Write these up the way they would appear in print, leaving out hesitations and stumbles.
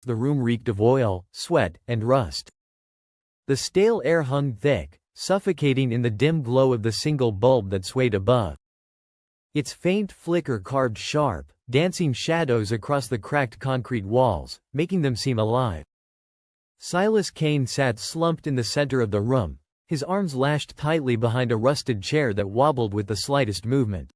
The room reeked of oil, sweat, and rust. The stale air hung thick, suffocating in the dim glow of the single bulb that swayed above. Its faint flicker carved sharp, dancing shadows across the cracked concrete walls, making them seem alive. Silas Kane sat slumped in the center of the room, his arms lashed tightly behind a rusted chair that wobbled with the slightest movement.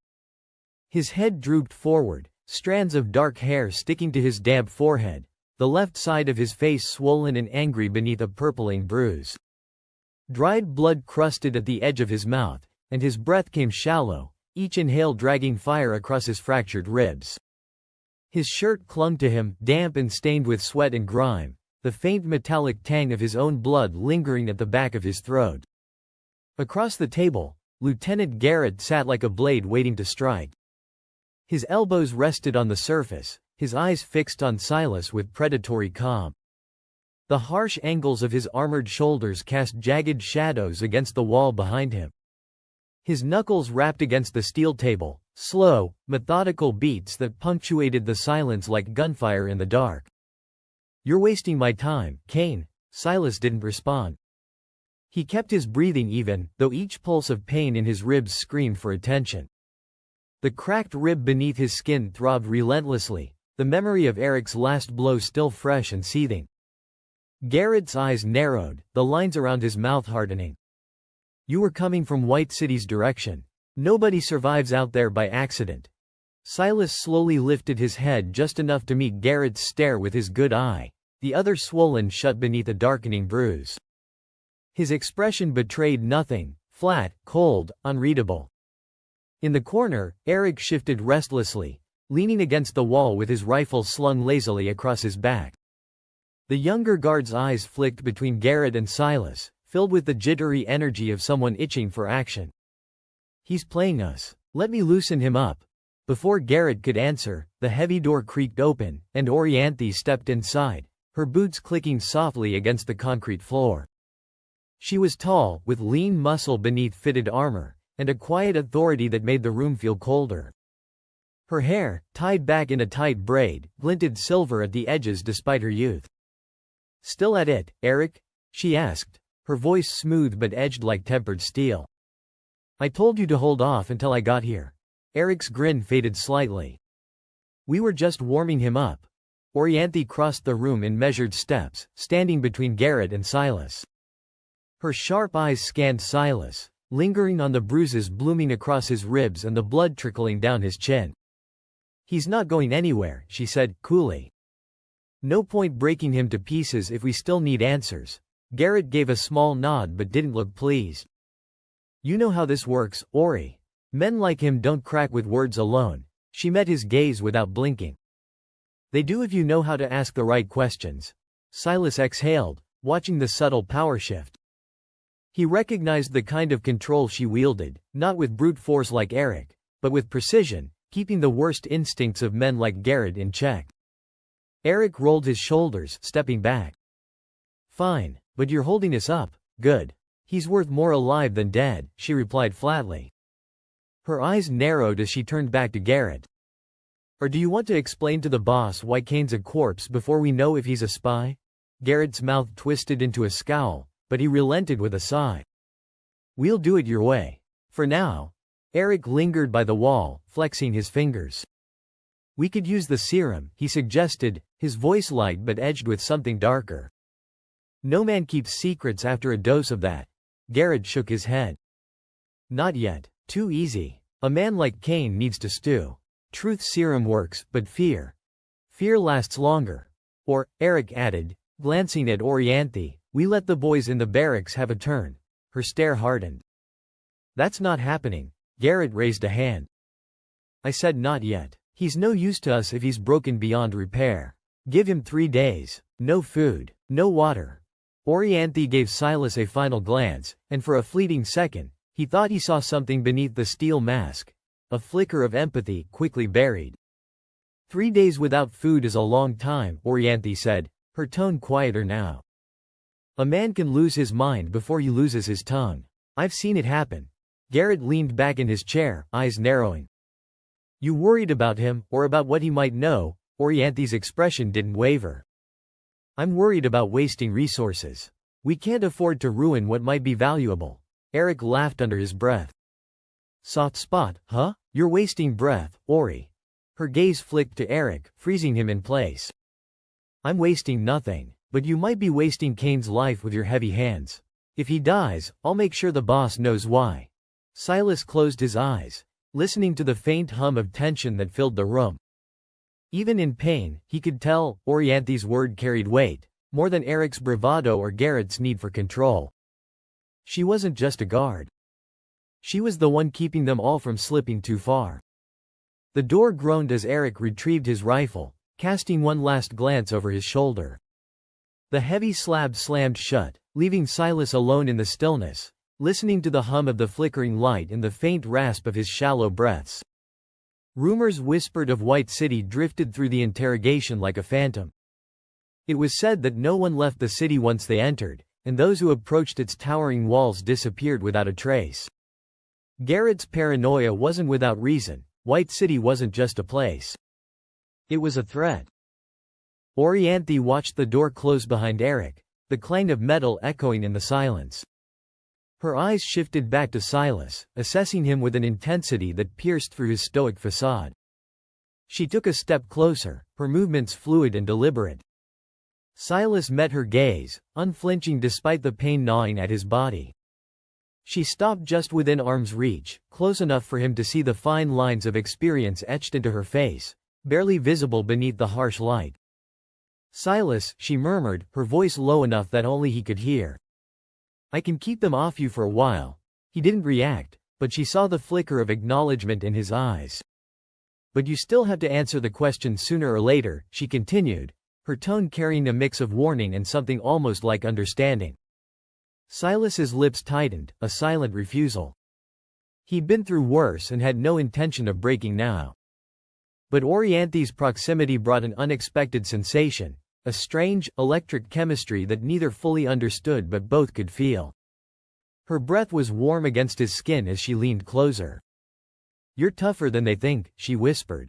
His head drooped forward, strands of dark hair sticking to his damp forehead, the left side of his face swollen and angry beneath a purpling bruise. Dried blood crusted at the edge of his mouth, and his breath came shallow, each inhale dragging fire across his fractured ribs. His shirt clung to him, damp and stained with sweat and grime, the faint metallic tang of his own blood lingering at the back of his throat. Across the table, Lieutenant Garrett sat like a blade waiting to strike. His elbows rested on the surface, his eyes fixed on Silas with predatory calm. The harsh angles of his armored shoulders cast jagged shadows against the wall behind him. His knuckles rapped against the steel table, slow, methodical beats that punctuated the silence like gunfire in the dark. "You're wasting my time, Kane." Silas didn't respond. He kept his breathing even, though each pulse of pain in his ribs screamed for attention. The cracked rib beneath his skin throbbed relentlessly, the memory of Eric's last blow still fresh and seething. Garrett's eyes narrowed, the lines around his mouth hardening. "You were coming from White City's direction. Nobody survives out there by accident." Silas slowly lifted his head just enough to meet Garrett's stare with his good eye, the other swollen shut beneath a darkening bruise. His expression betrayed nothing, flat, cold, unreadable. In the corner, Eric shifted restlessly, leaning against the wall with his rifle slung lazily across his back. The younger guard's eyes flicked between Garrett and Silas, filled with the jittery energy of someone itching for action. "He's playing us. Let me loosen him up." Before Garrett could answer, the heavy door creaked open, and Orianthi stepped inside, her boots clicking softly against the concrete floor. She was tall, with lean muscle beneath fitted armor, and a quiet authority that made the room feel colder. Her hair, tied back in a tight braid, glinted silver at the edges despite her youth. "Still at it, Eric?" she asked, her voice smooth but edged like tempered steel. "I told you to hold off until I got here." Eric's grin faded slightly. "We were just warming him up." Orianthi crossed the room in measured steps, standing between Garrett and Silas. Her sharp eyes scanned Silas, lingering on the bruises blooming across his ribs and the blood trickling down his chin. "He's not going anywhere," she said, coolly. "No point breaking him to pieces if we still need answers." Garrett gave a small nod but didn't look pleased. "You know how this works, Ori. Men like him don't crack with words alone." She met his gaze without blinking. "They do if you know how to ask the right questions." Silas exhaled, watching the subtle power shift. He recognized the kind of control she wielded, not with brute force like Eric, but with precision, keeping the worst instincts of men like Garrett in check. Eric rolled his shoulders, stepping back. "Fine, but you're holding us up. Good. He's worth more alive than dead," she replied flatly. Her eyes narrowed as she turned back to Garrett. "Or do you want to explain to the boss why Kane's a corpse before we know if he's a spy?" Garrett's mouth twisted into a scowl, but he relented with a sigh. "We'll do it your way. For now." Eric lingered by the wall, flexing his fingers. "We could use the serum," he suggested, his voice light but edged with something darker. "No man keeps secrets after a dose of that." Garrett shook his head. "Not yet. Too easy. A man like Kane needs to stew. Truth serum works, but fear lasts longer." Or, Eric added, glancing at Orianthi, "We let the boys in the barracks have a turn." Her stare hardened. "That's not happening." Garrett raised a hand. "I said not yet. He's no use to us if he's broken beyond repair. Give him 3 days. No food, no water." Orianthi gave Silas a final glance, and for a fleeting second, he thought he saw something beneath the steel mask, a flicker of empathy quickly buried. 3 days without food is a long time," Orianthi said, her tone quieter now. "A man can lose his mind before he loses his tongue. I've seen it happen." Garrett leaned back in his chair, eyes narrowing. "You worried about him, or about what he might know?" Orianthi's expression didn't waver. I'm worried about wasting resources. We can't afford to ruin what might be valuable. Eric laughed under his breath. Soft spot, huh? You're wasting breath, Ori. Her gaze flicked to Eric, freezing him in place. I'm wasting nothing, but you might be wasting Kane's life with your heavy hands. If he dies, I'll make sure the boss knows why. Silas closed his eyes, listening to the faint hum of tension that filled the room. Even in pain, he could tell, Orianthi's word carried weight, more than Eric's bravado or Garrett's need for control. She wasn't just a guard. She was the one keeping them all from slipping too far. The door groaned as Eric retrieved his rifle, casting one last glance over his shoulder. The heavy slab slammed shut, leaving Silas alone in the stillness, listening to the hum of the flickering light and the faint rasp of his shallow breaths. Rumors whispered of White City drifted through the interrogation like a phantom. It was said that no one left the city once they entered, and those who approached its towering walls disappeared without a trace. Garrett's paranoia wasn't without reason. White City wasn't just a place. It was a threat. Orianthi watched the door close behind Eric, the clang of metal echoing in the silence. Her eyes shifted back to Silas, assessing him with an intensity that pierced through his stoic facade. She took a step closer, her movements fluid and deliberate. Silas met her gaze, unflinching despite the pain gnawing at his body. She stopped just within arm's reach, close enough for him to see the fine lines of experience etched into her face, barely visible beneath the harsh light. Silas, she murmured, her voice low enough that only he could hear. I can keep them off you for a while. He didn't react, but she saw the flicker of acknowledgement in his eyes. But you still have to answer the question sooner or later, she continued, her tone carrying a mix of warning and something almost like understanding. Silas's lips tightened, a silent refusal. He'd been through worse and had no intention of breaking now. But Orianthi's proximity brought an unexpected sensation, a strange, electric chemistry that neither fully understood but both could feel. Her breath was warm against his skin as she leaned closer. You're tougher than they think, she whispered.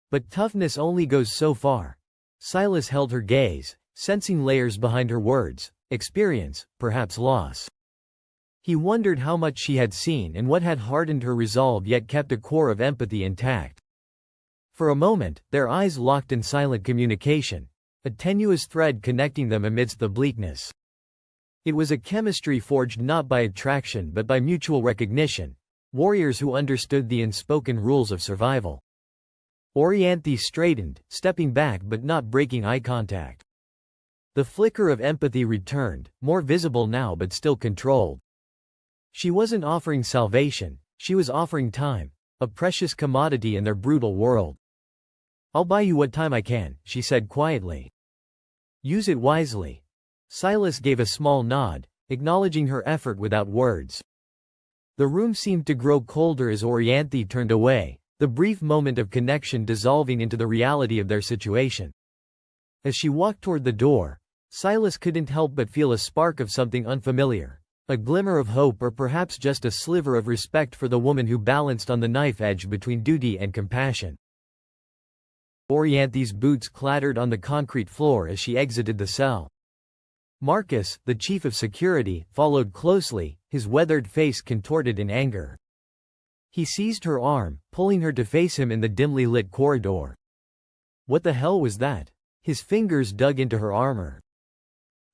But toughness only goes so far. Silas held her gaze, sensing layers behind her words, experience, perhaps loss. He wondered how much she had seen and what had hardened her resolve yet kept a core of empathy intact. For a moment, their eyes locked in silent communication, a tenuous thread connecting them amidst the bleakness. It was a chemistry forged not by attraction but by mutual recognition, warriors who understood the unspoken rules of survival. Orianthi straightened, stepping back but not breaking eye contact. The flicker of empathy returned, more visible now but still controlled. She wasn't offering salvation, she was offering time, a precious commodity in their brutal world. I'll buy you what time I can, she said quietly. Use it wisely. Silas gave a small nod, acknowledging her effort without words. The room seemed to grow colder as Orianthi turned away, the brief moment of connection dissolving into the reality of their situation. As she walked toward the door, Silas couldn't help but feel a spark of something unfamiliar, a glimmer of hope or perhaps just a sliver of respect for the woman who balanced on the knife edge between duty and compassion. Orianthi's boots clattered on the concrete floor as she exited the cell. Marcus, the chief of security, followed closely, his weathered face contorted in anger. He seized her arm, pulling her to face him in the dimly lit corridor. What the hell was that? His fingers dug into her armor.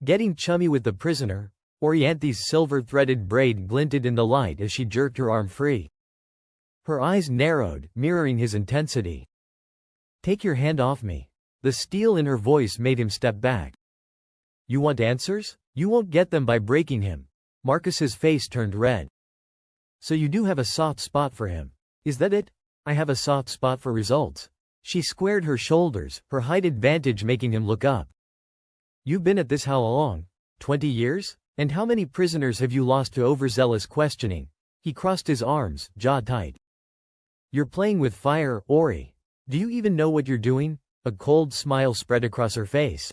Getting chummy with the prisoner, Orianthi's silver-threaded braid glinted in the light as she jerked her arm free. Her eyes narrowed, mirroring his intensity. Take your hand off me. The steel in her voice made him step back. You want answers? You won't get them by breaking him. Marcus's face turned red. So you do have a soft spot for him. Is that it? I have a soft spot for results. She squared her shoulders, her height advantage making him look up. You've been at this how long? 20 years? And how many prisoners have you lost to overzealous questioning? He crossed his arms, jaw tight. You're playing with fire, Ori. Do you even know what you're doing? A cold smile spread across her face.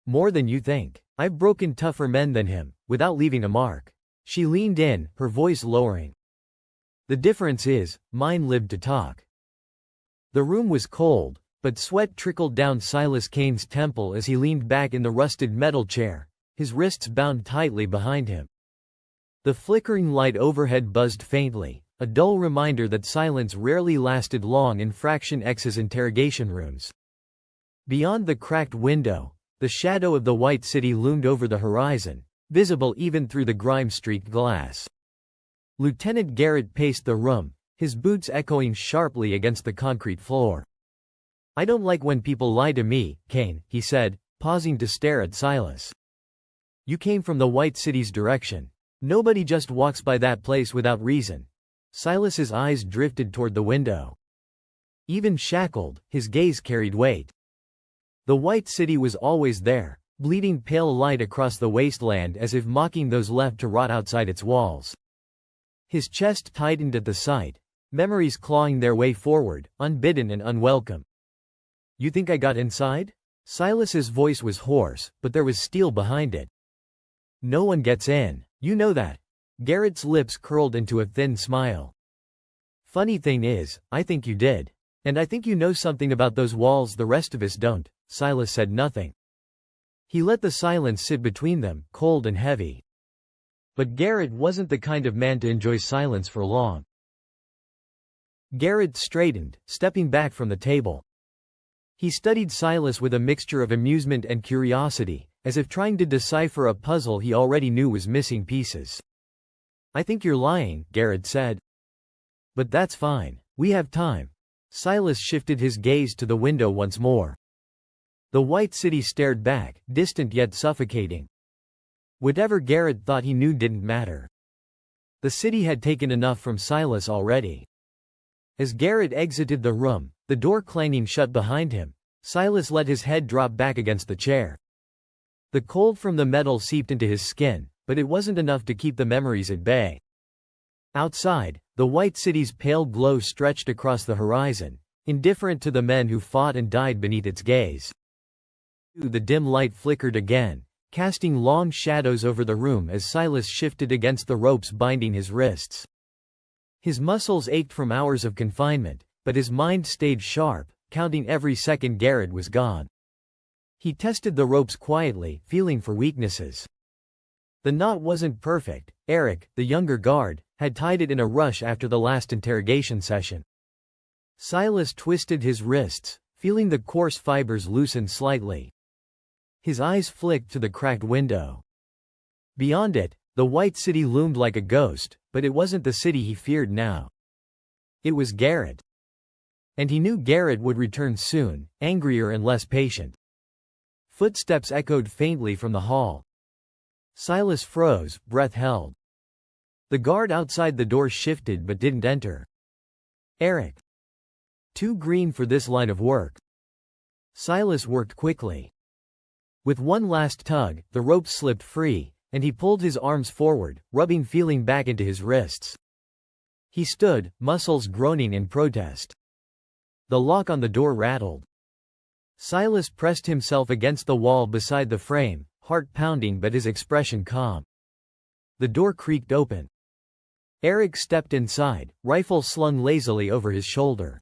More than you think. I've broken tougher men than him, without leaving a mark. She leaned in, her voice lowering. The difference is, mine lived to talk. The room was cold, but sweat trickled down Silas Kane's temple as he leaned back in the rusted metal chair, his wrists bound tightly behind him. The flickering light overhead buzzed faintly, a dull reminder that silence rarely lasted long in Fraction X's interrogation rooms. Beyond the cracked window, the shadow of the White City loomed over the horizon, visible even through the grime-streaked glass. Lieutenant Garrett paced the room, his boots echoing sharply against the concrete floor. "I don't like when people lie to me, Kane," he said, pausing to stare at Silas. "You came from the White City's direction. Nobody just walks by that place without reason." Silas's eyes drifted toward the window. Even shackled, his gaze carried weight. The White City was always there, bleeding pale light across the wasteland as if mocking those left to rot outside its walls. His chest tightened at the sight, memories clawing their way forward, unbidden and unwelcome. "You think I got inside?" Silas's voice was hoarse, but there was steel behind it. "No one gets in, you know that." Garrett's lips curled into a thin smile. "Funny thing is, I think you did. And I think you know something about those walls the rest of us don't." Silas said nothing. He let the silence sit between them, cold and heavy. But Garrett wasn't the kind of man to enjoy silence for long. Garrett straightened, stepping back from the table. He studied Silas with a mixture of amusement and curiosity, as if trying to decipher a puzzle he already knew was missing pieces. "I think you're lying," Garrett said. "But that's fine. We have time." Silas shifted his gaze to the window once more. The White City stared back, distant yet suffocating. Whatever Garrett thought he knew didn't matter. The city had taken enough from Silas already. As Garrett exited the room, the door clanging shut behind him, Silas let his head drop back against the chair. The cold from the metal seeped into his skin, but it wasn't enough to keep the memories at bay. Outside, the White City's pale glow stretched across the horizon, indifferent to the men who fought and died beneath its gaze. The dim light flickered again, casting long shadows over the room as Silas shifted against the ropes binding his wrists. His muscles ached from hours of confinement, but his mind stayed sharp, counting every second Garrett was gone. He tested the ropes quietly, feeling for weaknesses. The knot wasn't perfect. Eric, the younger guard, had tied it in a rush after the last interrogation session. Silas twisted his wrists, feeling the coarse fibers loosen slightly. His eyes flicked to the cracked window. Beyond it, the White City loomed like a ghost, but it wasn't the city he feared now. It was Garrett. And he knew Garrett would return soon, angrier and less patient. Footsteps echoed faintly from the hall. Silas froze, breath held. The guard outside the door shifted but didn't enter. Eric. Too green for this line of work. Silas worked quickly. With one last tug, the rope slipped free, and he pulled his arms forward, rubbing feeling back into his wrists. He stood, muscles groaning in protest. The lock on the door rattled. Silas pressed himself against the wall beside the frame, heart pounding but his expression calm. The door creaked open. Eric stepped inside, rifle slung lazily over his shoulder.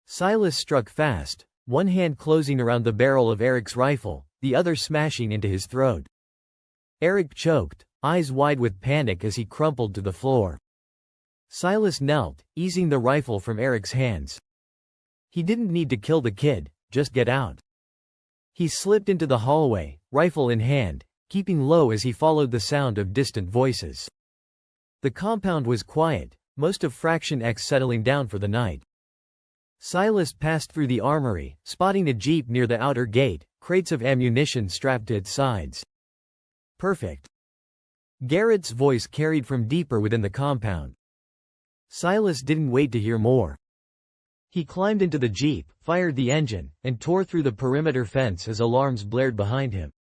Silas struck fast, one hand closing around the barrel of Eric's rifle, the other smashing into his throat. Eric choked, eyes wide with panic as he crumpled to the floor. Silas knelt, easing the rifle from Eric's hands. He didn't need to kill the kid, just get out. He slipped into the hallway, rifle in hand, keeping low as he followed the sound of distant voices. The compound was quiet, most of Fraction X settling down for the night. Silas passed through the armory, spotting a jeep near the outer gate, crates of ammunition strapped to its sides. Perfect. Garrett's voice carried from deeper within the compound. Silas didn't wait to hear more. He climbed into the jeep, fired the engine, and tore through the perimeter fence as alarms blared behind him.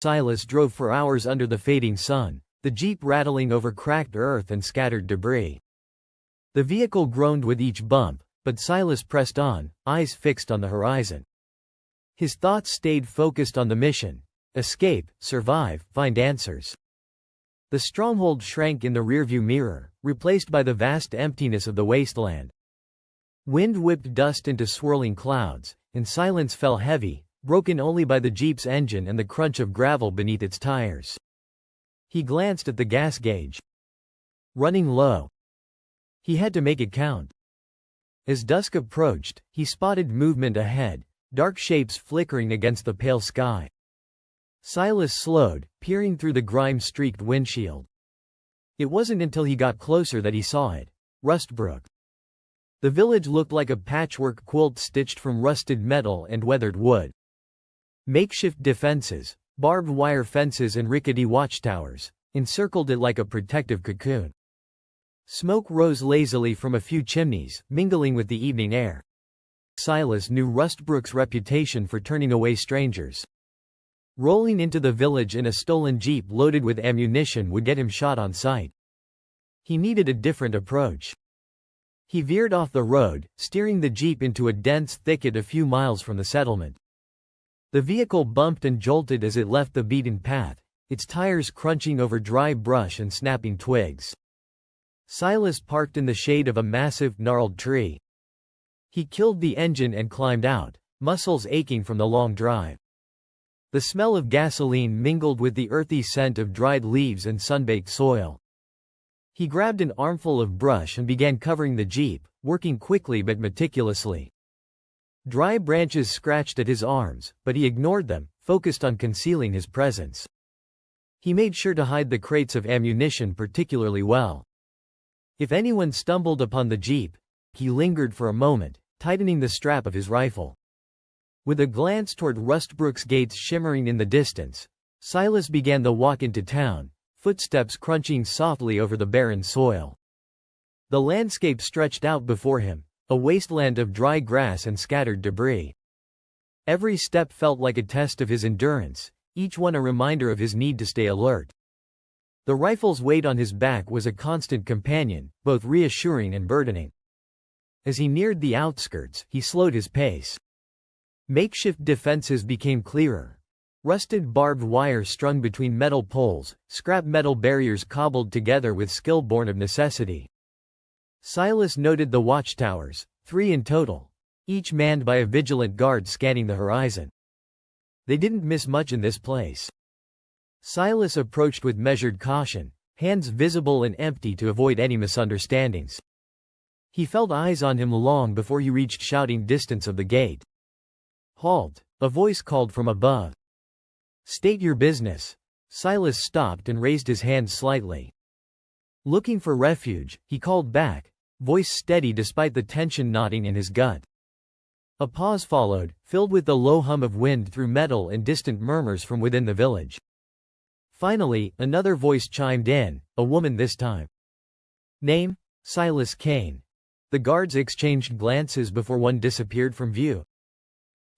Silas drove for hours under the fading sun, the jeep rattling over cracked earth and scattered debris. The vehicle groaned with each bump, but Silas pressed on, eyes fixed on the horizon. His thoughts stayed focused on the mission: escape, survive, find answers. The stronghold shrank in the rearview mirror, replaced by the vast emptiness of the wasteland. Wind whipped dust into swirling clouds, and silence fell heavy, broken only by the Jeep's engine and the crunch of gravel beneath its tires. He glanced at the gas gauge. Running low. He had to make it count. As dusk approached, he spotted movement ahead, dark shapes flickering against the pale sky. Silas slowed, peering through the grime-streaked windshield. It wasn't until he got closer that he saw it. Rustbrook. The village looked like a patchwork quilt stitched from rusted metal and weathered wood. Makeshift defenses, barbed wire fences and rickety watchtowers, encircled it like a protective cocoon. Smoke rose lazily from a few chimneys, mingling with the evening air. Silas knew Rustbrook's reputation for turning away strangers. Rolling into the village in a stolen jeep loaded with ammunition would get him shot on sight. He needed a different approach. He veered off the road, steering the jeep into a dense thicket a few miles from the settlement. The vehicle bumped and jolted as it left the beaten path, its tires crunching over dry brush and snapping twigs. Silas parked in the shade of a massive, gnarled tree. He killed the engine and climbed out, muscles aching from the long drive. The smell of gasoline mingled with the earthy scent of dried leaves and sunbaked soil. He grabbed an armful of brush and began covering the jeep, working quickly but meticulously. Dry branches scratched at his arms, but he ignored them, focused on concealing his presence. He made sure to hide the crates of ammunition particularly well. If anyone stumbled upon the jeep, he lingered for a moment, tightening the strap of his rifle. With a glance toward Rustbrook's gates shimmering in the distance, Silas began the walk into town, footsteps crunching softly over the barren soil. The landscape stretched out before him, a wasteland of dry grass and scattered debris. Every step felt like a test of his endurance, each one a reminder of his need to stay alert. The rifle's weight on his back was a constant companion, both reassuring and burdening. As he neared the outskirts, he slowed his pace. Makeshift defenses became clearer. Rusted barbed wire strung between metal poles, scrap metal barriers cobbled together with skill born of necessity. Silas noted the watchtowers, 3 in total, each manned by a vigilant guard scanning the horizon. They didn't miss much in this place. Silas approached with measured caution, hands visible and empty to avoid any misunderstandings. He felt eyes on him long before he reached shouting distance of the gate. "Halt!" a voice called from above. "State your business." Silas stopped and raised his hand slightly. "Looking for refuge," he called back, voice steady despite the tension knotting in his gut. A pause followed, filled with the low hum of wind through metal and distant murmurs from within the village. Finally, another voice chimed in, a woman this time. "Name?" "Silas Kane." The guards exchanged glances before one disappeared from view.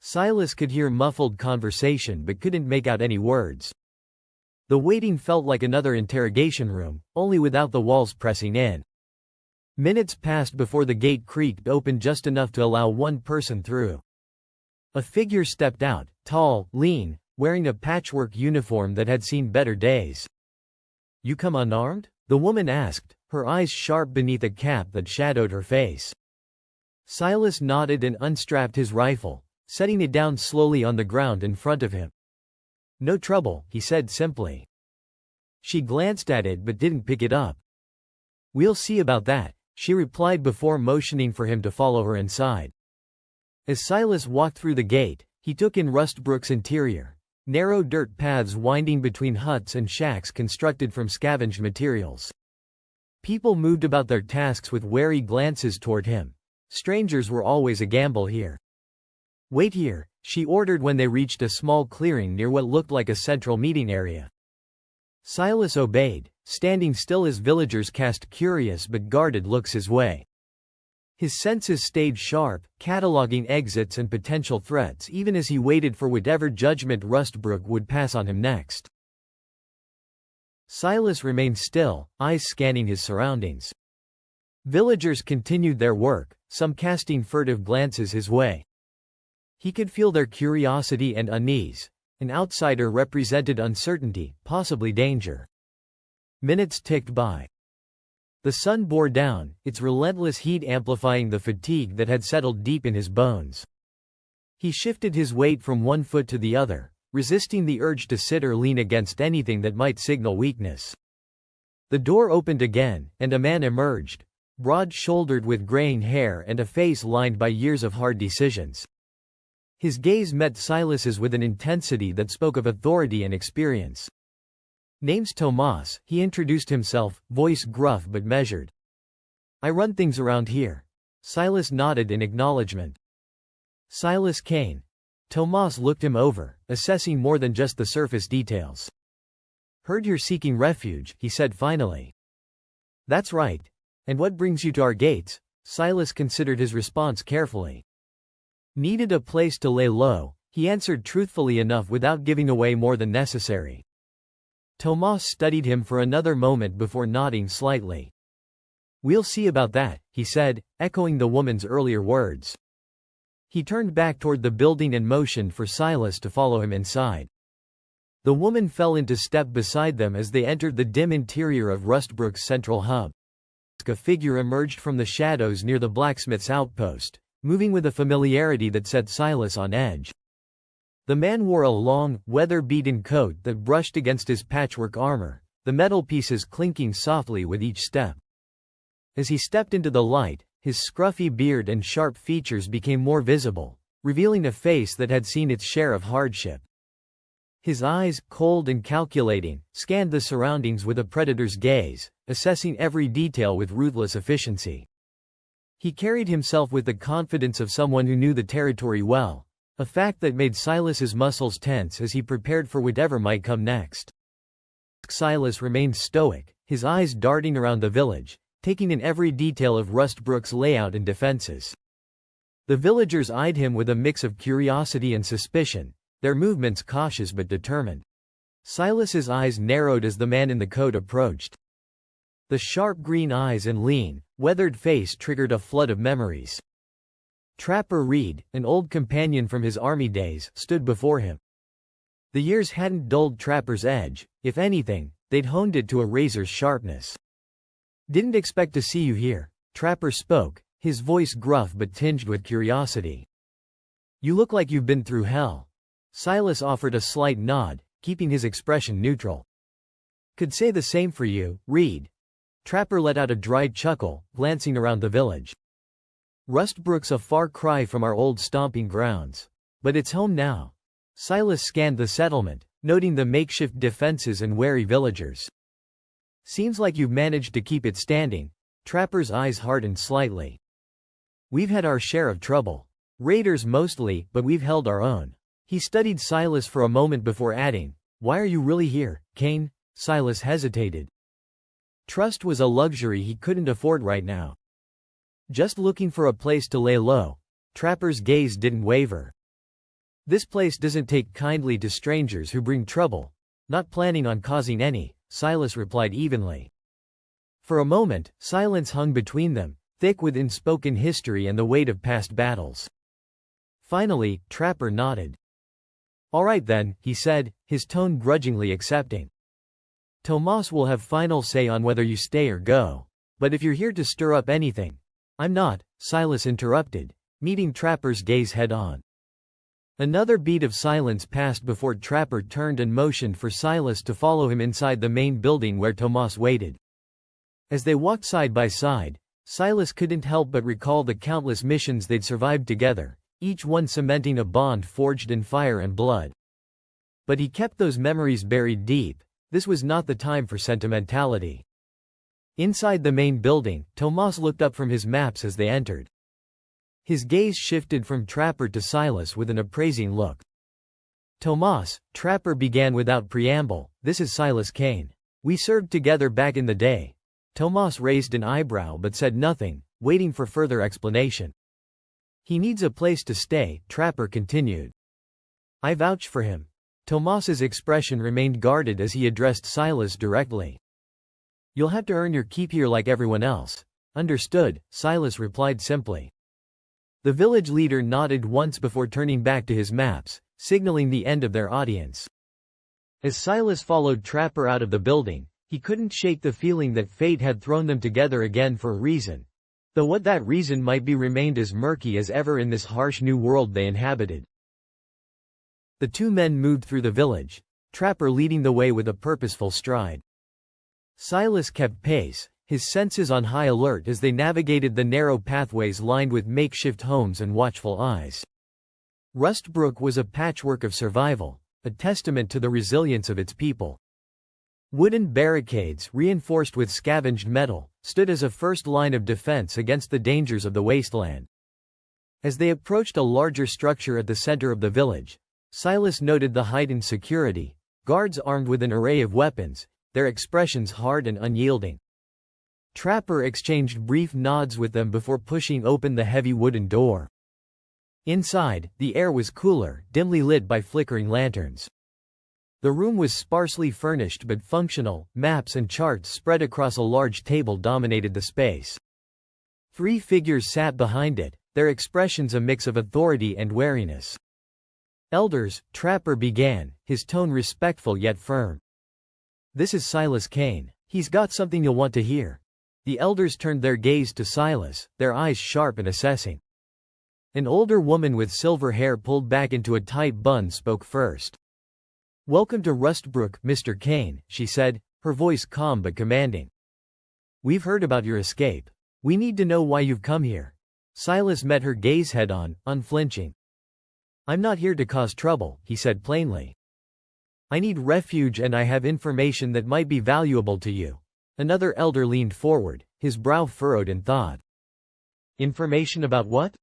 Silas could hear muffled conversation but couldn't make out any words. The waiting felt like another interrogation room, only without the walls pressing in. Minutes passed before the gate creaked open just enough to allow one person through. A figure stepped out, tall, lean, wearing a patchwork uniform that had seen better days. "You come unarmed?" the woman asked, her eyes sharp beneath a cap that shadowed her face. Silas nodded and unstrapped his rifle, setting it down slowly on the ground in front of him. "No trouble," he said simply. She glanced at it but didn't pick it up. "We'll see about that," she replied before motioning for him to follow her inside. As Silas walked through the gate, he took in Rustbrook's interior, narrow dirt paths winding between huts and shacks constructed from scavenged materials. People moved about their tasks with wary glances toward him. Strangers were always a gamble here. "Wait here," she ordered when they reached a small clearing near what looked like a central meeting area. Silas obeyed, standing still as villagers cast curious but guarded looks his way. His senses stayed sharp, cataloging exits and potential threats even as he waited for whatever judgment Rustbrook would pass on him next. Silas remained still, eyes scanning his surroundings. Villagers continued their work, some casting furtive glances his way. He could feel their curiosity and unease. An outsider represented uncertainty, possibly danger. Minutes ticked by. The sun bore down, its relentless heat amplifying the fatigue that had settled deep in his bones. He shifted his weight from one foot to the other, resisting the urge to sit or lean against anything that might signal weakness. The door opened again, and a man emerged, broad-shouldered with graying hair and a face lined by years of hard decisions. His gaze met Silas's with an intensity that spoke of authority and experience. "Name's Tomas," he introduced himself, voice gruff but measured. "I run things around here." Silas nodded in acknowledgement. "Silas Kane." Tomas looked him over, assessing more than just the surface details. "Heard you're seeking refuge," he said finally. "That's right. And what brings you to our gates?" Silas considered his response carefully. "Needed a place to lay low," he answered truthfully enough without giving away more than necessary. Tomas studied him for another moment before nodding slightly. "We'll see about that," he said, echoing the woman's earlier words. He turned back toward the building and motioned for Silas to follow him inside. The woman fell into step beside them as they entered the dim interior of Rustbrook's central hub. A figure emerged from the shadows near the blacksmith's outpost, moving with a familiarity that set Silas on edge. The man wore a long, weather-beaten coat that brushed against his patchwork armor, the metal pieces clinking softly with each step. As he stepped into the light, his scruffy beard and sharp features became more visible, revealing a face that had seen its share of hardship. His eyes, cold and calculating, scanned the surroundings with a predator's gaze, assessing every detail with ruthless efficiency. He carried himself with the confidence of someone who knew the territory well, a fact that made Silas's muscles tense as he prepared for whatever might come next. Silas remained stoic, his eyes darting around the village, taking in every detail of Rustbrook's layout and defenses. The villagers eyed him with a mix of curiosity and suspicion, their movements cautious but determined. Silas's eyes narrowed as the man in the coat approached. The sharp green eyes and lean, weathered face triggered a flood of memories. Trapper Reed, an old companion from his army days, stood before him. The years hadn't dulled Trapper's edge, if anything, they'd honed it to a razor's sharpness. "Didn't expect to see you here," Trapper spoke, his voice gruff but tinged with curiosity. "You look like you've been through hell." Silas offered a slight nod, keeping his expression neutral. "Could say the same for you, Reed." Trapper let out a dry chuckle, glancing around the village. "Rustbrook's a far cry from our old stomping grounds. But it's home now." Silas scanned the settlement, noting the makeshift defenses and wary villagers. "Seems like you've managed to keep it standing." Trapper's eyes hardened slightly. "We've had our share of trouble. Raiders mostly, but we've held our own." He studied Silas for a moment before adding, "Why are you really here, Kane?" Silas hesitated. Trust was a luxury he couldn't afford right now. "Just looking for a place to lay low." Trapper's gaze didn't waver. "This place doesn't take kindly to strangers who bring trouble." "Not planning on causing any," Silas replied evenly. For a moment, silence hung between them, thick with unspoken history and the weight of past battles. Finally, Trapper nodded. "All right then," he said, his tone grudgingly accepting. "Tomas will have final say on whether you stay or go. But if you're here to stir up anything—" "I'm not," Silas interrupted, meeting Trapper's gaze head-on. Another beat of silence passed before Trapper turned and motioned for Silas to follow him inside the main building where Tomas waited. As they walked side by side, Silas couldn't help but recall the countless missions they'd survived together, each one cementing a bond forged in fire and blood. But he kept those memories buried deep. This was not the time for sentimentality. Inside the main building, Tomas looked up from his maps as they entered. His gaze shifted from Trapper to Silas with an appraising look. "Tomas," Trapper began without preamble, "this is Silas Kane. We served together back in the day." Tomas raised an eyebrow but said nothing, waiting for further explanation. "He needs a place to stay," Trapper continued. "I vouch for him." Tomas's expression remained guarded as he addressed Silas directly. "You'll have to earn your keep here like everyone else." "Understood," Silas replied simply. The village leader nodded once before turning back to his maps, signaling the end of their audience. As Silas followed Trapper out of the building, He couldn't shake the feeling that fate had thrown them together again for a reason, though what that reason might be remained as murky as ever in this harsh new world they inhabited. The two men moved through the village, Trapper leading the way with a purposeful stride. Silas kept pace, his senses on high alert as they navigated the narrow pathways lined with makeshift homes and watchful eyes. Rustbrook was a patchwork of survival, a testament to the resilience of its people. Wooden barricades, reinforced with scavenged metal, stood as a first line of defense against the dangers of the wasteland. As they approached a larger structure at the center of the village, Silas noted the heightened security, guards armed with an array of weapons, their expressions hard and unyielding. Trapper exchanged brief nods with them before pushing open the heavy wooden door. Inside, the air was cooler, dimly lit by flickering lanterns. The room was sparsely furnished but functional, maps and charts spread across a large table dominated the space. 3 figures sat behind it, their expressions a mix of authority and wariness. "Elders," Trapper began, his tone respectful yet firm. "This is Silas Kane. He's got something you'll want to hear." The elders turned their gaze to Silas, their eyes sharp and assessing. An older woman with silver hair pulled back into a tight bun spoke first. "Welcome to Rustbrook, Mr. Kane," she said, her voice calm but commanding. "We've heard about your escape. We need to know why you've come here." Silas met her gaze head-on, unflinching. "I'm not here to cause trouble," he said plainly. "I need refuge and I have information that might be valuable to you." Another elder leaned forward, his brow furrowed in thought. "Information about what?"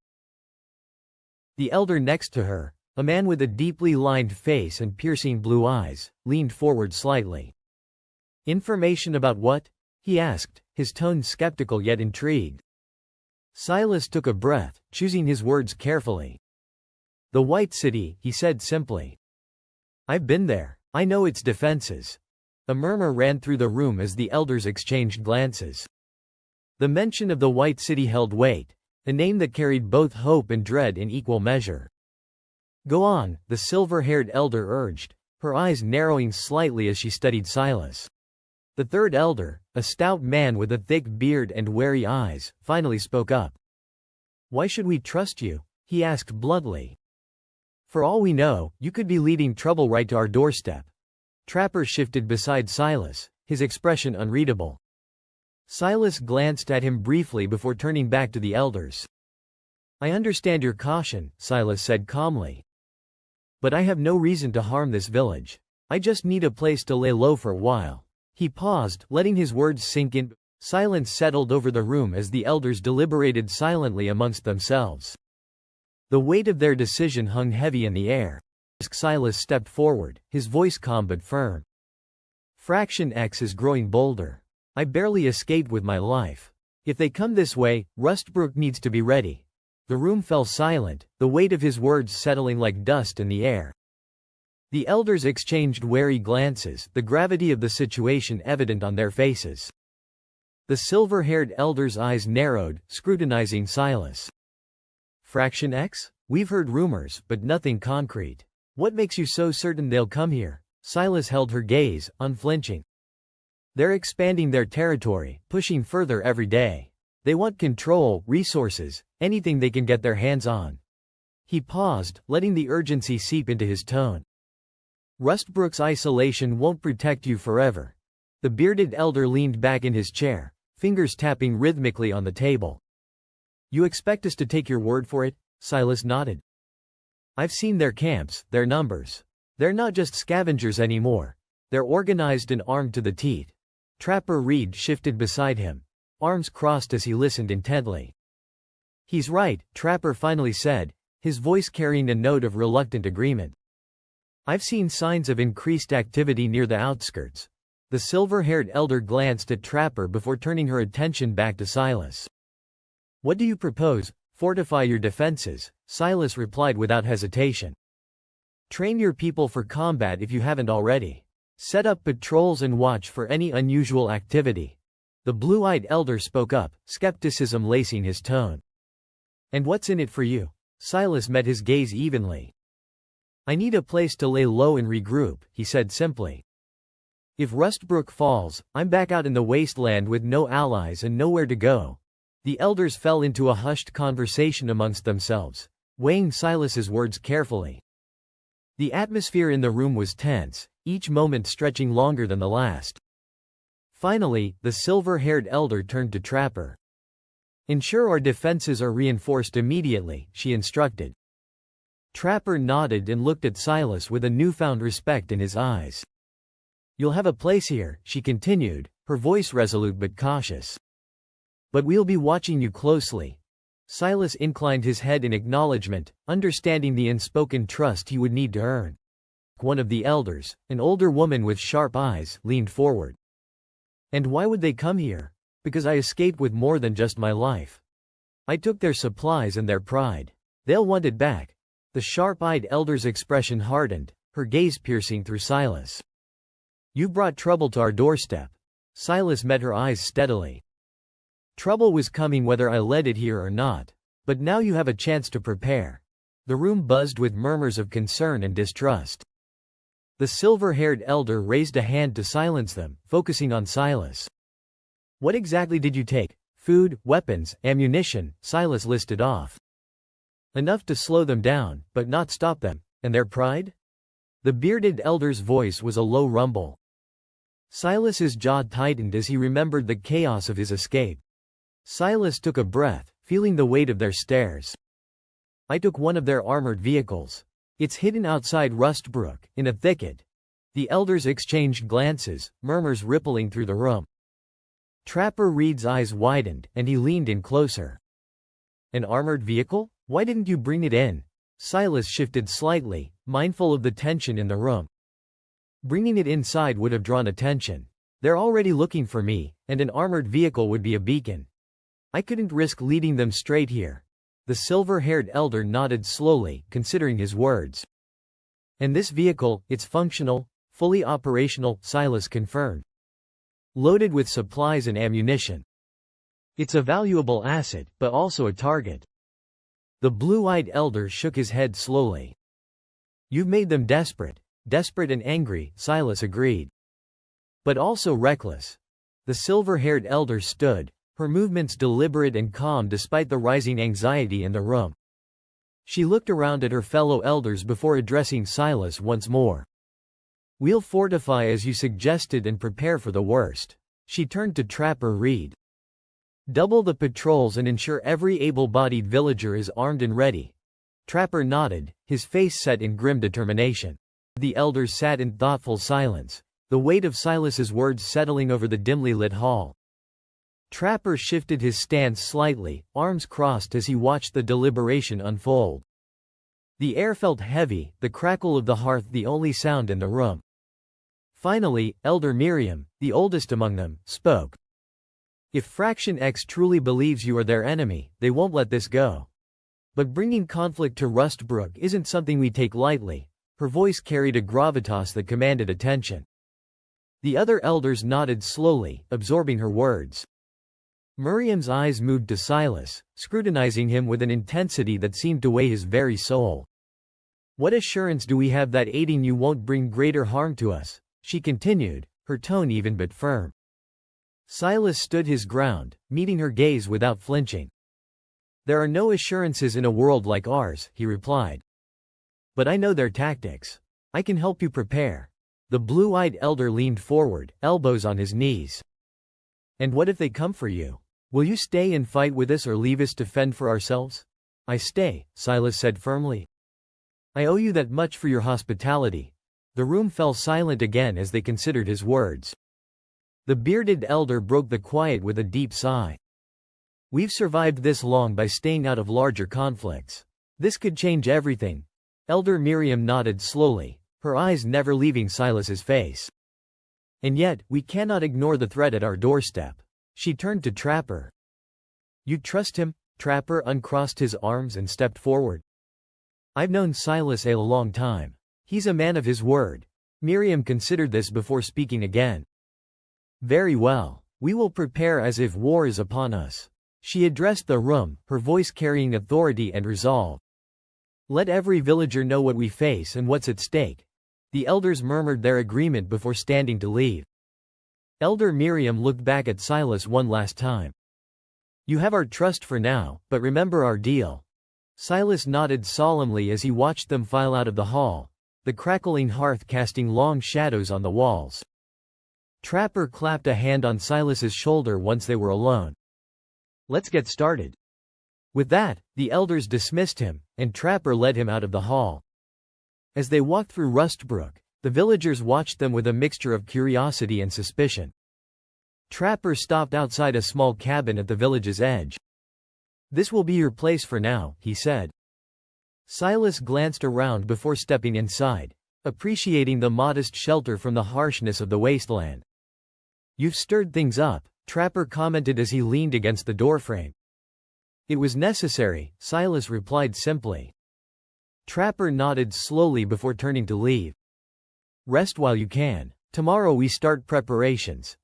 The elder next to her, a man with a deeply lined face and piercing blue eyes, leaned forward slightly. "Information about what?" he asked, his tone skeptical yet intrigued. Silas took a breath, choosing his words carefully. "The White City," he said simply. "I've been there. I know its defenses." A murmur ran through the room as the elders exchanged glances. The mention of the White City held weight, a name that carried both hope and dread in equal measure. "Go on," the silver-haired elder urged, her eyes narrowing slightly as she studied Silas. The third elder, a stout man with a thick beard and wary eyes, finally spoke up. "Why should we trust you?" he asked bluntly. "For all we know, you could be leading trouble right to our doorstep." Trapper shifted beside Silas, his expression unreadable. Silas glanced at him briefly before turning back to the elders. "I understand your caution," Silas said calmly. "But I have no reason to harm this village. I just need a place to lay low for a while." He paused, letting his words sink in. Silence settled over the room as the elders deliberated silently amongst themselves. The weight of their decision hung heavy in the air. Silas stepped forward, his voice calm but firm. "Fraction X is growing bolder. I barely escaped with my life. If they come this way, Rustbrook needs to be ready." The room fell silent, the weight of his words settling like dust in the air. The elders exchanged wary glances, the gravity of the situation evident on their faces. The silver-haired elder's eyes narrowed, scrutinizing Silas. "Fraction X? We've heard rumors, but nothing concrete. What makes you so certain they'll come here?" Silas held her gaze, unflinching. "They're expanding their territory, pushing further every day. They want control, resources, anything they can get their hands on." He paused, letting the urgency seep into his tone. "Rustbrook's isolation won't protect you forever." The bearded elder leaned back in his chair, fingers tapping rhythmically on the table. "You expect us to take your word for it?" Silas nodded. "I've seen their camps, their numbers. They're not just scavengers anymore. They're organized and armed to the teeth." Trapper Reed shifted beside him, arms crossed as he listened intently. "He's right," Trapper finally said, his voice carrying a note of reluctant agreement. "I've seen signs of increased activity near the outskirts." The silver-haired elder glanced at Trapper before turning her attention back to Silas. "What do you propose?" "Fortify your defenses," Silas replied without hesitation. "Train your people for combat if you haven't already. Set up patrols and watch for any unusual activity." The blue-eyed elder spoke up, skepticism lacing his tone. "And what's in it for you?" Silas met his gaze evenly. "I need a place to lay low and regroup," he said simply. If Rustbrook falls, I'm back out in the wasteland with no allies and nowhere to go. The elders fell into a hushed conversation amongst themselves, weighing Silas's words carefully. The atmosphere in the room was tense, each moment stretching longer than the last. Finally, the silver-haired elder turned to Trapper. "Ensure our defenses are reinforced immediately," she instructed. Trapper nodded and looked at Silas with a newfound respect in his eyes. "You'll have a place here," she continued, her voice resolute but cautious. "But we'll be watching you closely." Silas inclined his head in acknowledgement, understanding the unspoken trust he would need to earn. One of the elders, an older woman with sharp eyes, leaned forward. "And why would they come here? Because I escaped with more than just my life. I took their supplies and their pride. They'll want it back." The sharp-eyed elder's expression hardened, her gaze piercing through Silas. "You've brought trouble to our doorstep." Silas met her eyes steadily. "Trouble was coming whether I led it here or not. But now you have a chance to prepare." The room buzzed with murmurs of concern and distrust. The silver-haired elder raised a hand to silence them, focusing on Silas. "What exactly did you take?" "Food, weapons, ammunition," Silas listed off. "Enough to slow them down, but not stop them. And their pride?" The bearded elder's voice was a low rumble. Silas's jaw tightened as he remembered the chaos of his escape. Silas took a breath, feeling the weight of their stares. "I took one of their armored vehicles. It's hidden outside Rustbrook, in a thicket." The elders exchanged glances, murmurs rippling through the room. Trapper Reed's eyes widened, and he leaned in closer. "An armored vehicle? Why didn't you bring it in?" Silas shifted slightly, mindful of the tension in the room. "Bringing it inside would have drawn attention. They're already looking for me, and an armored vehicle would be a beacon. I couldn't risk leading them straight here." The silver-haired elder nodded slowly, considering his words. "And this vehicle, it's functional, fully operational," Silas confirmed. "Loaded with supplies and ammunition. It's a valuable asset, but also a target." The blue-eyed elder shook his head slowly. "You've made them desperate. Desperate and angry," Silas agreed. "But also reckless." The silver-haired elder stood, her movements deliberate and calm despite the rising anxiety in the room. She looked around at her fellow elders before addressing Silas once more. "We'll fortify as you suggested and prepare for the worst." She turned to Trapper Reed. "Double the patrols and ensure every able-bodied villager is armed and ready." Trapper nodded, his face set in grim determination. The elders sat in thoughtful silence, the weight of Silas's words settling over the dimly lit hall. Trapper shifted his stance slightly, arms crossed as he watched the deliberation unfold. The air felt heavy, the crackle of the hearth the only sound in the room. Finally, Elder Miriam, the oldest among them, spoke. "If Fraction X truly believes you are their enemy, they won't let this go. But bringing conflict to Rustbrook isn't something we take lightly." Her voice carried a gravitas that commanded attention. The other elders nodded slowly, absorbing her words. Miriam's eyes moved to Silas, scrutinizing him with an intensity that seemed to weigh his very soul. "What assurance do we have that aiding you won't bring greater harm to us?" she continued, her tone even but firm. Silas stood his ground, meeting her gaze without flinching. "There are no assurances in a world like ours," he replied. "But I know their tactics. I can help you prepare." The blue-eyed elder leaned forward, elbows on his knees. "And what if they come for you? Will you stay and fight with us or leave us to fend for ourselves?" "I stay," Silas said firmly. "I owe you that much for your hospitality." The room fell silent again as they considered his words. The bearded elder broke the quiet with a deep sigh. "We've survived this long by staying out of larger conflicts. This could change everything." Elder Miriam nodded slowly, her eyes never leaving Silas's face. "And yet, we cannot ignore the threat at our doorstep." She turned to Trapper. "You trust him?" Trapper uncrossed his arms and stepped forward. "I've known Silas a long time. He's a man of his word." Miriam considered this before speaking again. "Very well. We will prepare as if war is upon us." She addressed the room, her voice carrying authority and resolve. "Let every villager know what we face and what's at stake. The elders murmured their agreement before standing to leave. Elder Miriam looked back at Silas one last time. "You have our trust for now, but remember our deal." Silas nodded solemnly as he watched them file out of the hall, the crackling hearth casting long shadows on the walls. Trapper clapped a hand on Silas's shoulder once they were alone. "Let's get started." With that, the elders dismissed him, and Trapper led him out of the hall. As they walked through Rustbrook, the villagers watched them with a mixture of curiosity and suspicion. Trapper stopped outside a small cabin at the village's edge. "This will be your place for now," he said. Silas glanced around before stepping inside, appreciating the modest shelter from the harshness of the wasteland. "You've stirred things up," Trapper commented as he leaned against the doorframe. "It was necessary," Silas replied simply. Trapper nodded slowly before turning to leave. "Rest while you can. Tomorrow we start preparations."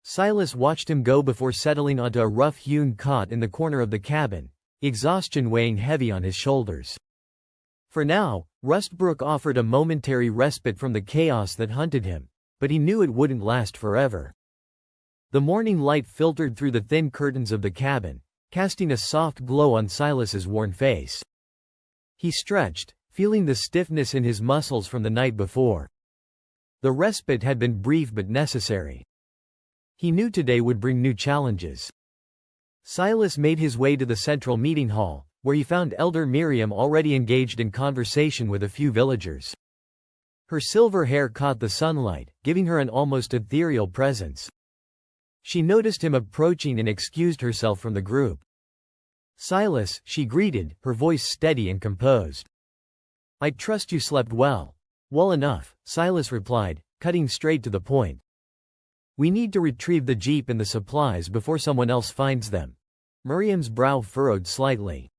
Silas watched him go before settling onto a rough-hewn cot in the corner of the cabin, exhaustion weighing heavy on his shoulders. For now, Rustbrook offered a momentary respite from the chaos that hunted him, but he knew it wouldn't last forever. The morning light filtered through the thin curtains of the cabin, casting a soft glow on Silas's worn face. He stretched, feeling the stiffness in his muscles from the night before. The respite had been brief but necessary. He knew today would bring new challenges. Silas made his way to the central meeting hall, where he found Elder Miriam already engaged in conversation with a few villagers. Her silver hair caught the sunlight, giving her an almost ethereal presence. She noticed him approaching and excused herself from the group. "Silas," she greeted, her voice steady and composed. "I trust you slept well." "Well enough," Silas replied, cutting straight to the point. "We need to retrieve the jeep and the supplies before someone else finds them." Miriam's brow furrowed slightly.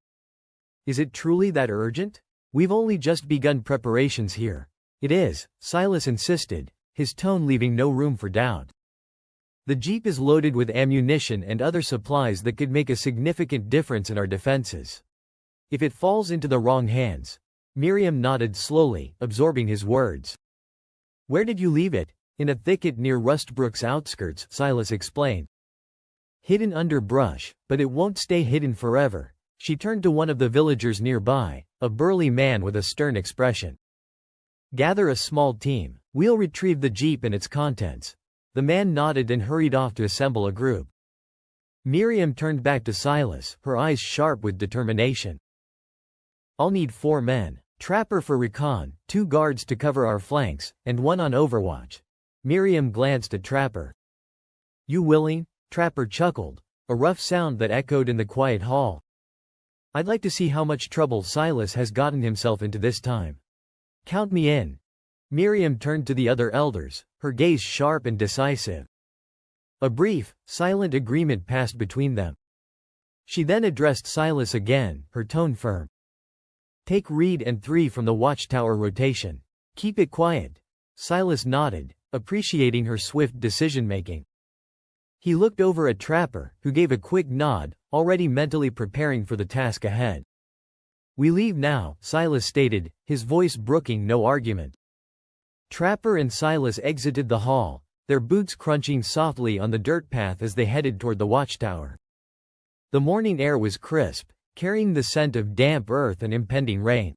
"Is it truly that urgent? We've only just begun preparations here." "It is," Silas insisted, his tone leaving no room for doubt. "The jeep is loaded with ammunition and other supplies that could make a significant difference in our defenses. If it falls into the wrong hands—" Miriam nodded slowly, absorbing his words. "Where did you leave it?" "In a thicket near Rustbrook's outskirts," Silas explained. "Hidden under brush, but it won't stay hidden forever." She turned to one of the villagers nearby, a burly man with a stern expression. "Gather a small team. We'll retrieve the jeep and its contents." The man nodded and hurried off to assemble a group. Miriam turned back to Silas, her eyes sharp with determination. "I'll need 4 men. Trapper for recon, 2 guards to cover our flanks, and 1 on overwatch." Miriam glanced at Trapper. "You willing?" Trapper chuckled, a rough sound that echoed in the quiet hall. "I'd like to see how much trouble Silas has gotten himself into this time. Count me in." Miriam turned to the other elders, her gaze sharp and decisive. A brief, silent agreement passed between them. She then addressed Silas again, her tone firm. "Take Reed and 3 from the watchtower rotation. Keep it quiet." Silas nodded, appreciating her swift decision-making. He looked over at Trapper, who gave a quick nod, already mentally preparing for the task ahead. "We leave now," Silas stated, his voice brooking no argument. Trapper and Silas exited the hall, their boots crunching softly on the dirt path as they headed toward the watchtower. The morning air was crisp, carrying the scent of damp earth and impending rain.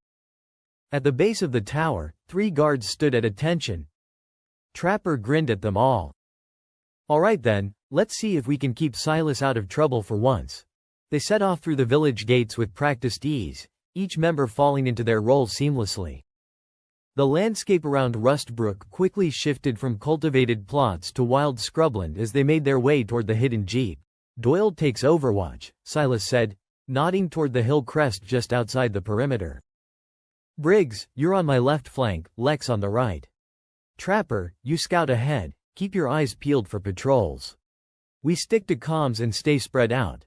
At the base of the tower, 3 guards stood at attention. Trapper grinned at them all. "All right then, let's see if we can keep Silas out of trouble for once." They set off through the village gates with practiced ease, each member falling into their role seamlessly. The landscape around Rustbrook quickly shifted from cultivated plots to wild scrubland as they made their way toward the hidden jeep. "Doyle takes overwatch," Silas said, nodding toward the hill crest just outside the perimeter. "Briggs, you're on my left flank, Lex on the right. Trapper, you scout ahead, keep your eyes peeled for patrols. We stick to comms and stay spread out."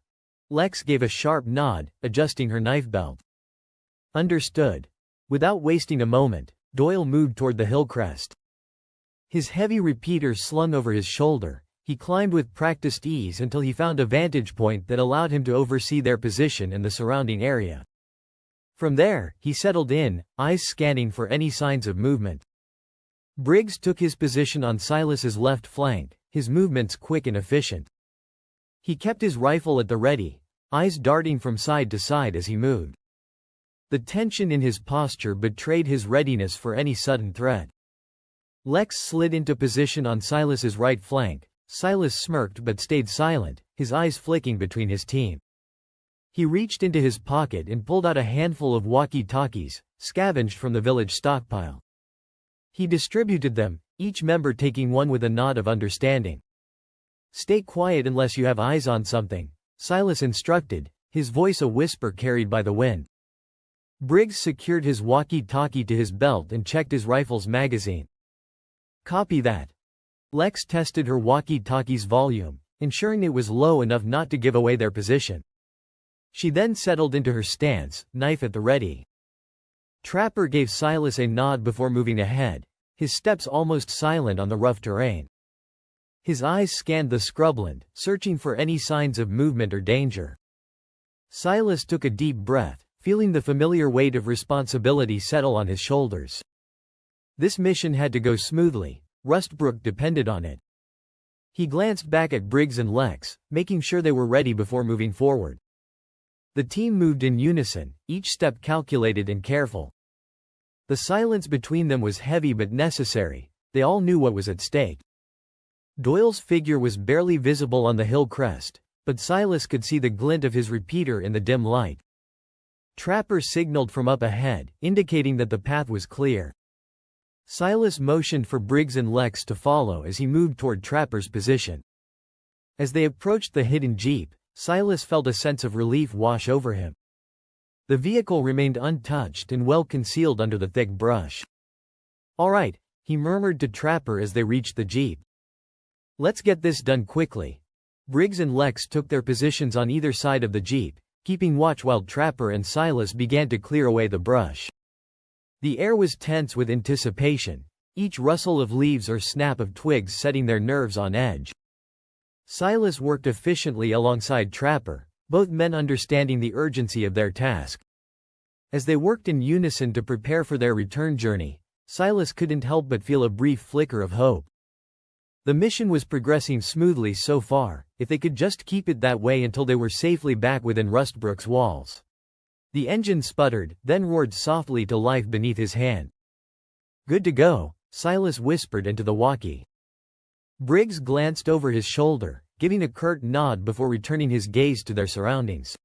Lex gave a sharp nod, adjusting her knife belt. "Understood." Without wasting a moment, Doyle moved toward the hill crest. His heavy repeater slung over his shoulder, he climbed with practiced ease until he found a vantage point that allowed him to oversee their position and the surrounding area. From there, he settled in, eyes scanning for any signs of movement. Briggs took his position on Silas's left flank, his movements quick and efficient. He kept his rifle at the ready, eyes darting from side to side as he moved. The tension in his posture betrayed his readiness for any sudden threat. Lex slid into position on Silas's right flank. Silas smirked but stayed silent, his eyes flicking between his team. He reached into his pocket and pulled out a handful of walkie-talkies, scavenged from the village stockpile. He distributed them, each member taking one with a nod of understanding. "Stay quiet unless you have eyes on something," Silas instructed, his voice a whisper carried by the wind. Briggs secured his walkie-talkie to his belt and checked his rifle's magazine. "Copy that." Lex tested her walkie-talkie's volume, ensuring it was low enough not to give away their position. She then settled into her stance, knife at the ready. Trapper gave Silas a nod before moving ahead, his steps almost silent on the rough terrain. His eyes scanned the scrubland, searching for any signs of movement or danger. Silas took a deep breath, feeling the familiar weight of responsibility settle on his shoulders. This mission had to go smoothly, Rustbrook depended on it. He glanced back at Briggs and Lex, making sure they were ready before moving forward. The team moved in unison, each step calculated and careful. The silence between them was heavy but necessary, they all knew what was at stake. Doyle's figure was barely visible on the hill crest, but Silas could see the glint of his repeater in the dim light. Trapper signaled from up ahead, indicating that the path was clear. Silas motioned for Briggs and Lex to follow as he moved toward Trapper's position. As they approached the hidden jeep, Silas felt a sense of relief wash over him. The vehicle remained untouched and well concealed under the thick brush. "All right," he murmured to Trapper as they reached the jeep. "Let's get this done quickly." Briggs and Lex took their positions on either side of the jeep, keeping watch while Trapper and Silas began to clear away the brush. The air was tense with anticipation, each rustle of leaves or snap of twigs setting their nerves on edge. Silas worked efficiently alongside Trapper, both men understanding the urgency of their task. As they worked in unison to prepare for their return journey, Silas couldn't help but feel a brief flicker of hope. The mission was progressing smoothly so far, if they could just keep it that way until they were safely back within Rustbrook's walls. The engine sputtered, then roared softly to life beneath his hand. "Good to go," Silas whispered into the walkie. Briggs glanced over his shoulder, giving a curt nod before returning his gaze to their surroundings.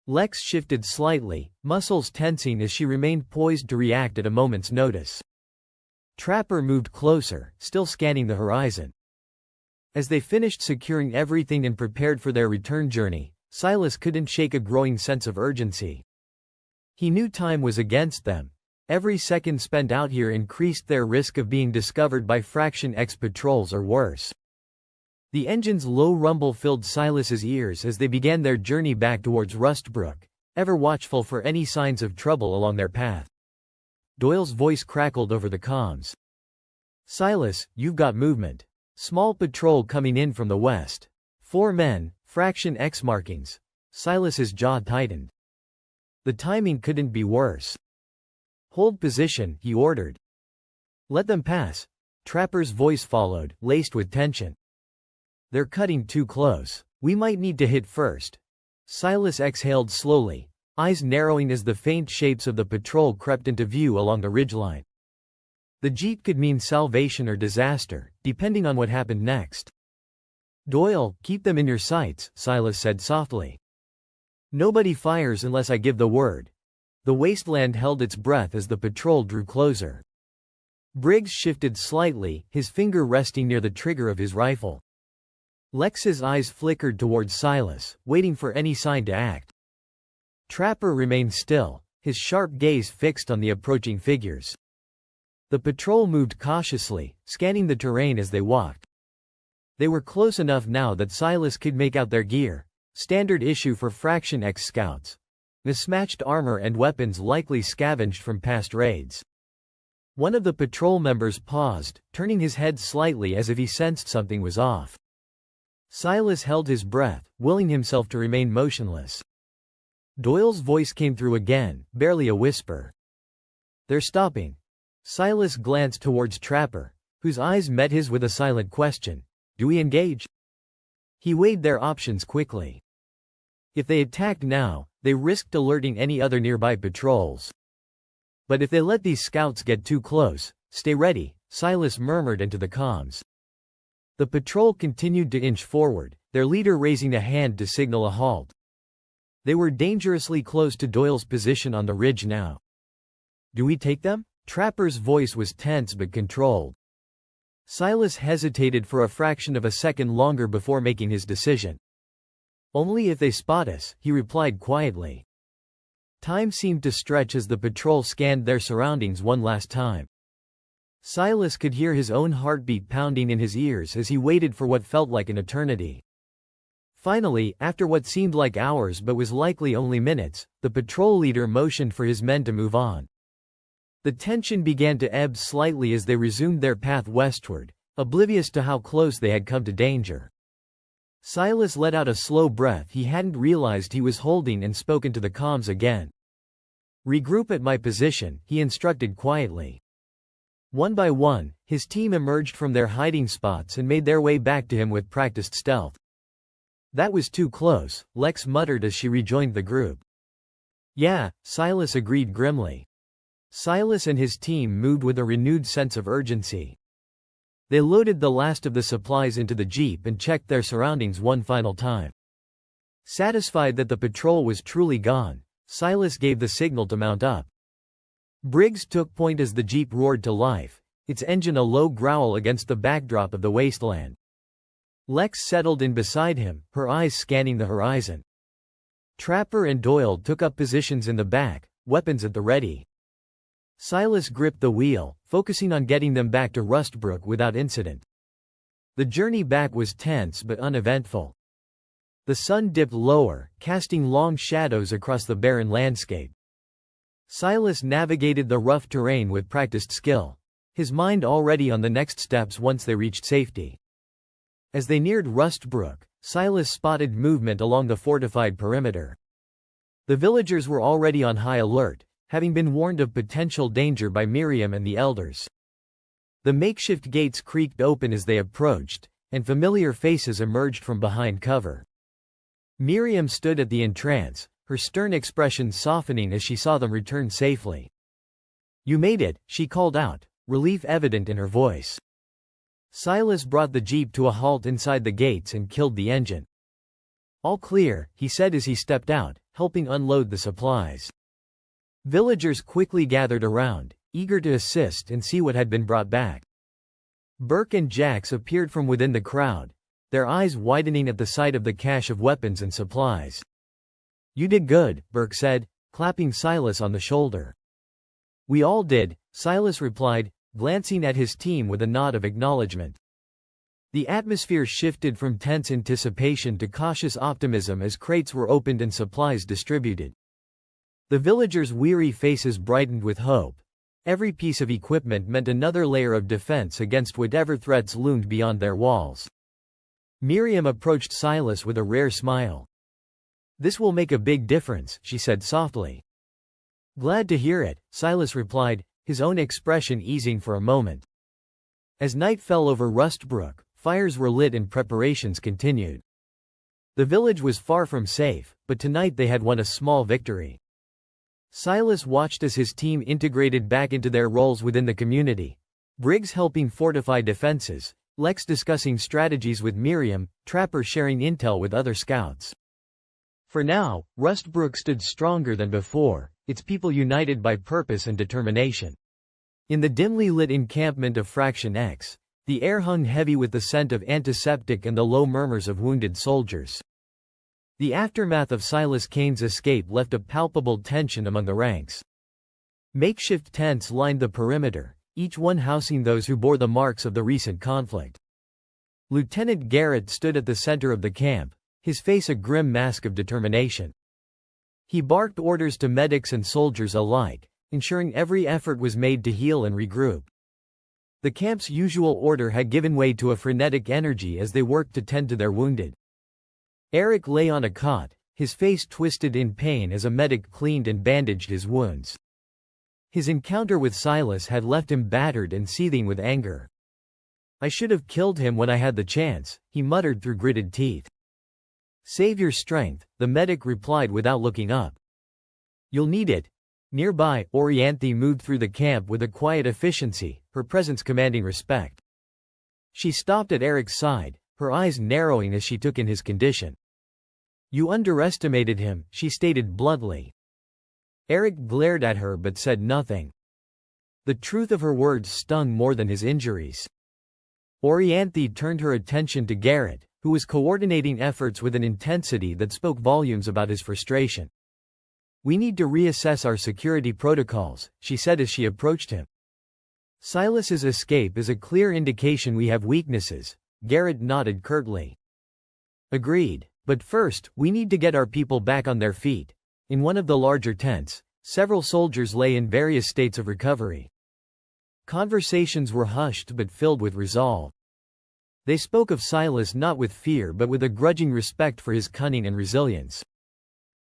Lex shifted slightly, muscles tensing as she remained poised to react at a moment's notice. Trapper moved closer, still scanning the horizon. As they finished securing everything and prepared for their return journey, Silas couldn't shake a growing sense of urgency. He knew time was against them. Every second spent out here increased their risk of being discovered by Fraction X patrols or worse. The engine's low rumble filled Silas's ears as they began their journey back towards Rustbrook, ever watchful for any signs of trouble along their path. Doyle's voice crackled over the comms. "Silas, you've got movement. Small patrol coming in from the west. 4 men, Fraction X markings." Silas's jaw tightened. The timing couldn't be worse. "Hold position," he ordered. "Let them pass." Trapper's voice followed, laced with tension. "They're cutting too close. We might need to hit first." Silas exhaled slowly, eyes narrowing as the faint shapes of the patrol crept into view along the ridgeline. The jeep could mean salvation or disaster, depending on what happened next. "Doyle, keep them in your sights," Silas said softly. "Nobody fires unless I give the word." The Wasteland held its breath as the patrol drew closer. Briggs shifted slightly, his finger resting near the trigger of his rifle. Lex's eyes flickered towards Silas, waiting for any sign to act. Trapper remained still, his sharp gaze fixed on the approaching figures. The patrol moved cautiously, scanning the terrain as they walked. They were close enough now that Silas could make out their gear, standard issue for Fraction X scouts. Mismatched armor and weapons likely scavenged from past raids. One of the patrol members paused, turning his head slightly as if he sensed something was off. Silas held his breath, willing himself to remain motionless. Doyle's voice came through again, barely a whisper. "They're stopping." Silas glanced towards Trapper, whose eyes met his with a silent question. Do we engage? He weighed their options quickly. If they attacked now, they risked alerting any other nearby patrols. But if they let these scouts get too close, stay ready, Silas murmured into the comms. The patrol continued to inch forward, their leader raising a hand to signal a halt. They were dangerously close to Doyle's position on the ridge now. Do we take them? Trapper's voice was tense but controlled. Silas hesitated for a fraction of a second longer before making his decision. Only if they spot us, he replied quietly. Time seemed to stretch as the patrol scanned their surroundings one last time. Silas could hear his own heartbeat pounding in his ears as he waited for what felt like an eternity. Finally, after what seemed like hours but was likely only minutes, the patrol leader motioned for his men to move on. The tension began to ebb slightly as they resumed their path westward, oblivious to how close they had come to danger. Silas let out a slow breath he hadn't realized he was holding and spoke into the comms again. Regroup at my position, he instructed quietly. One by one, his team emerged from their hiding spots and made their way back to him with practiced stealth. That was too close, Lex muttered as she rejoined the group. Yeah, Silas agreed grimly. Silas and his team moved with a renewed sense of urgency. They loaded the last of the supplies into the jeep and checked their surroundings one final time. Satisfied that the patrol was truly gone, Silas gave the signal to mount up. Briggs took point as the jeep roared to life, its engine a low growl against the backdrop of the wasteland. Lex settled in beside him, her eyes scanning the horizon. Trapper and Doyle took up positions in the back, weapons at the ready. Silas gripped the wheel, focusing on getting them back to Rustbrook without incident. The journey back was tense but uneventful. The sun dipped lower, casting long shadows across the barren landscape. Silas navigated the rough terrain with practiced skill, his mind already on the next steps once they reached safety. As they neared Rustbrook, Silas spotted movement along the fortified perimeter. The villagers were already on high alert, having been warned of potential danger by Miriam and the elders. The makeshift gates creaked open as they approached, and familiar faces emerged from behind cover. Miriam stood at the entrance, her stern expression softening as she saw them return safely. You made it, she called out, relief evident in her voice. Silas brought the jeep to a halt inside the gates and killed the engine. All clear, he said as he stepped out, helping unload the supplies. Villagers quickly gathered around, eager to assist and see what had been brought back. Burke and Jax appeared from within the crowd, their eyes widening at the sight of the cache of weapons and supplies. You did good, Burke said, clapping Silas on the shoulder. We all did, Silas replied, glancing at his team with a nod of acknowledgement. The atmosphere shifted from tense anticipation to cautious optimism as crates were opened and supplies distributed. The villagers' weary faces brightened with hope. Every piece of equipment meant another layer of defense against whatever threats loomed beyond their walls. Miriam approached Silas with a rare smile. This will make a big difference, she said softly. Glad to hear it, Silas replied, his own expression easing for a moment. As night fell over Rustbrook, fires were lit and preparations continued. The village was far from safe, but tonight they had won a small victory. Silas watched as his team integrated back into their roles within the community, Briggs helping fortify defenses, Lex discussing strategies with Miriam, Trapper sharing intel with other scouts. For now, Rustbrook stood stronger than before, its people united by purpose and determination. In the dimly lit encampment of Fraction X, the air hung heavy with the scent of antiseptic and the low murmurs of wounded soldiers. The aftermath of Silas Kane's escape left a palpable tension among the ranks. Makeshift tents lined the perimeter, each one housing those who bore the marks of the recent conflict. Lieutenant Garrett stood at the center of the camp, his face a grim mask of determination. He barked orders to medics and soldiers alike, ensuring every effort was made to heal and regroup. The camp's usual order had given way to a frenetic energy as they worked to tend to their wounded. Eric lay on a cot, his face twisted in pain as a medic cleaned and bandaged his wounds. His encounter with Silas had left him battered and seething with anger. "I should have killed him when I had the chance," he muttered through gritted teeth. "Save your strength," the medic replied without looking up. "You'll need it." Nearby, Orianthi moved through the camp with a quiet efficiency, her presence commanding respect. She stopped at Eric's side, her eyes narrowing as she took in his condition. "You underestimated him," she stated bluntly. Eric glared at her but said nothing. The truth of her words stung more than his injuries. Orianthi turned her attention to Garrett, who was coordinating efforts with an intensity that spoke volumes about his frustration. "We need to reassess our security protocols," she said as she approached him. "Silas's escape is a clear indication we have weaknesses," Garrett nodded curtly. "Agreed. But first, we need to get our people back on their feet." In one of the larger tents, several soldiers lay in various states of recovery. Conversations were hushed but filled with resolve. They spoke of Silas not with fear but with a grudging respect for his cunning and resilience.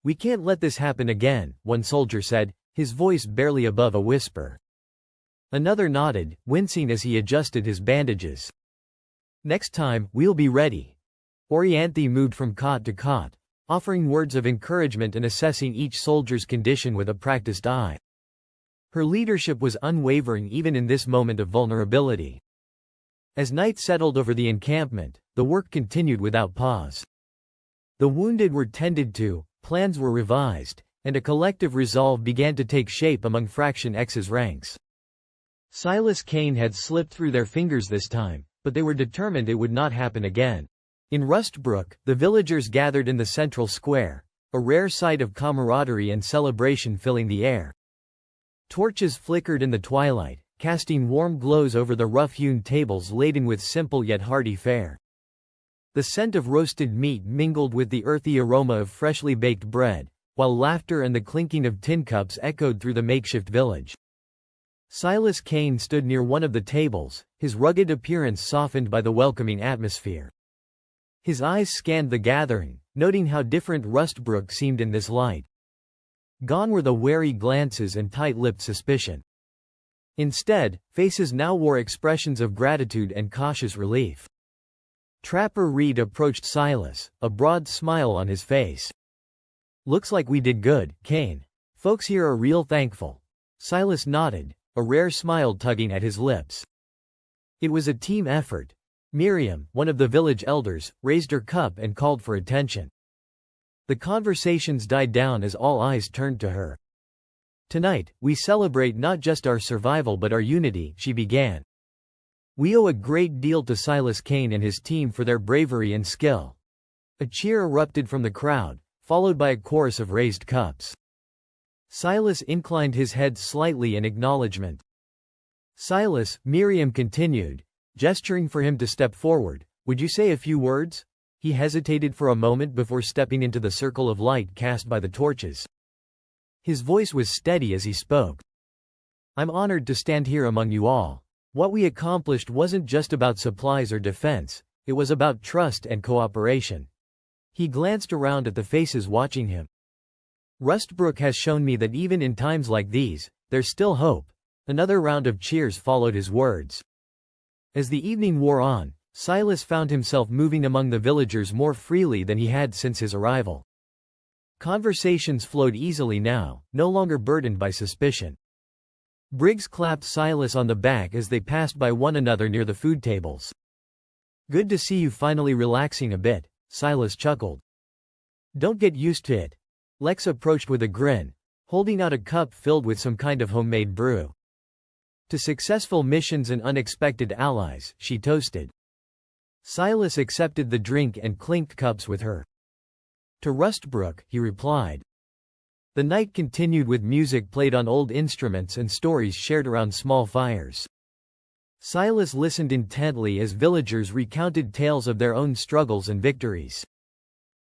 "We can't let this happen again," one soldier said, his voice barely above a whisper. Another nodded, wincing as he adjusted his bandages. "Next time, we'll be ready." Orianthi moved from cot to cot, offering words of encouragement and assessing each soldier's condition with a practiced eye. Her leadership was unwavering even in this moment of vulnerability. As night settled over the encampment, the work continued without pause. The wounded were tended to, plans were revised, and a collective resolve began to take shape among Fraction X's ranks. Silas Kane had slipped through their fingers this time, but they were determined it would not happen again. In Rustbrook, the villagers gathered in the central square, a rare sight of camaraderie and celebration filling the air. Torches flickered in the twilight, casting warm glows over the rough-hewn tables laden with simple yet hearty fare. The scent of roasted meat mingled with the earthy aroma of freshly baked bread, while laughter and the clinking of tin cups echoed through the makeshift village. Silas Kane stood near one of the tables, his rugged appearance softened by the welcoming atmosphere. His eyes scanned the gathering, noting how different Rustbrook seemed in this light. Gone were the wary glances and tight-lipped suspicion. Instead, faces now wore expressions of gratitude and cautious relief. Trapper Reed approached Silas, a broad smile on his face. "Looks like we did good, Kane. Folks here are real thankful." Silas nodded, a rare smile tugging at his lips. It was a team effort. Miriam, one of the village elders, raised her cup and called for attention. The conversations died down as all eyes turned to her. "Tonight, we celebrate not just our survival but our unity," she began. "We owe a great deal to Silas Kane and his team for their bravery and skill." A cheer erupted from the crowd, followed by a chorus of raised cups. Silas inclined his head slightly in acknowledgement. "Silas," Miriam continued, gesturing for him to step forward, "would you say a few words?" He hesitated for a moment before stepping into the circle of light cast by the torches. His voice was steady as he spoke. "I'm honored to stand here among you all. What we accomplished wasn't just about supplies or defense, it was about trust and cooperation." He glanced around at the faces watching him. "Rustbrook has shown me that even in times like these, there's still hope." Another round of cheers followed his words. As the evening wore on, Silas found himself moving among the villagers more freely than he had since his arrival. Conversations flowed easily now, no longer burdened by suspicion. Briggs clapped Silas on the back as they passed by one another near the food tables. "Good to see you finally relaxing a bit," Silas chuckled. "Don't get used to it." Lex approached with a grin, holding out a cup filled with some kind of homemade brew. "To successful missions and unexpected allies," she toasted. Silas accepted the drink and clinked cups with her. "To Rustbrook," he replied. The night continued with music played on old instruments and stories shared around small fires. Silas listened intently as villagers recounted tales of their own struggles and victories.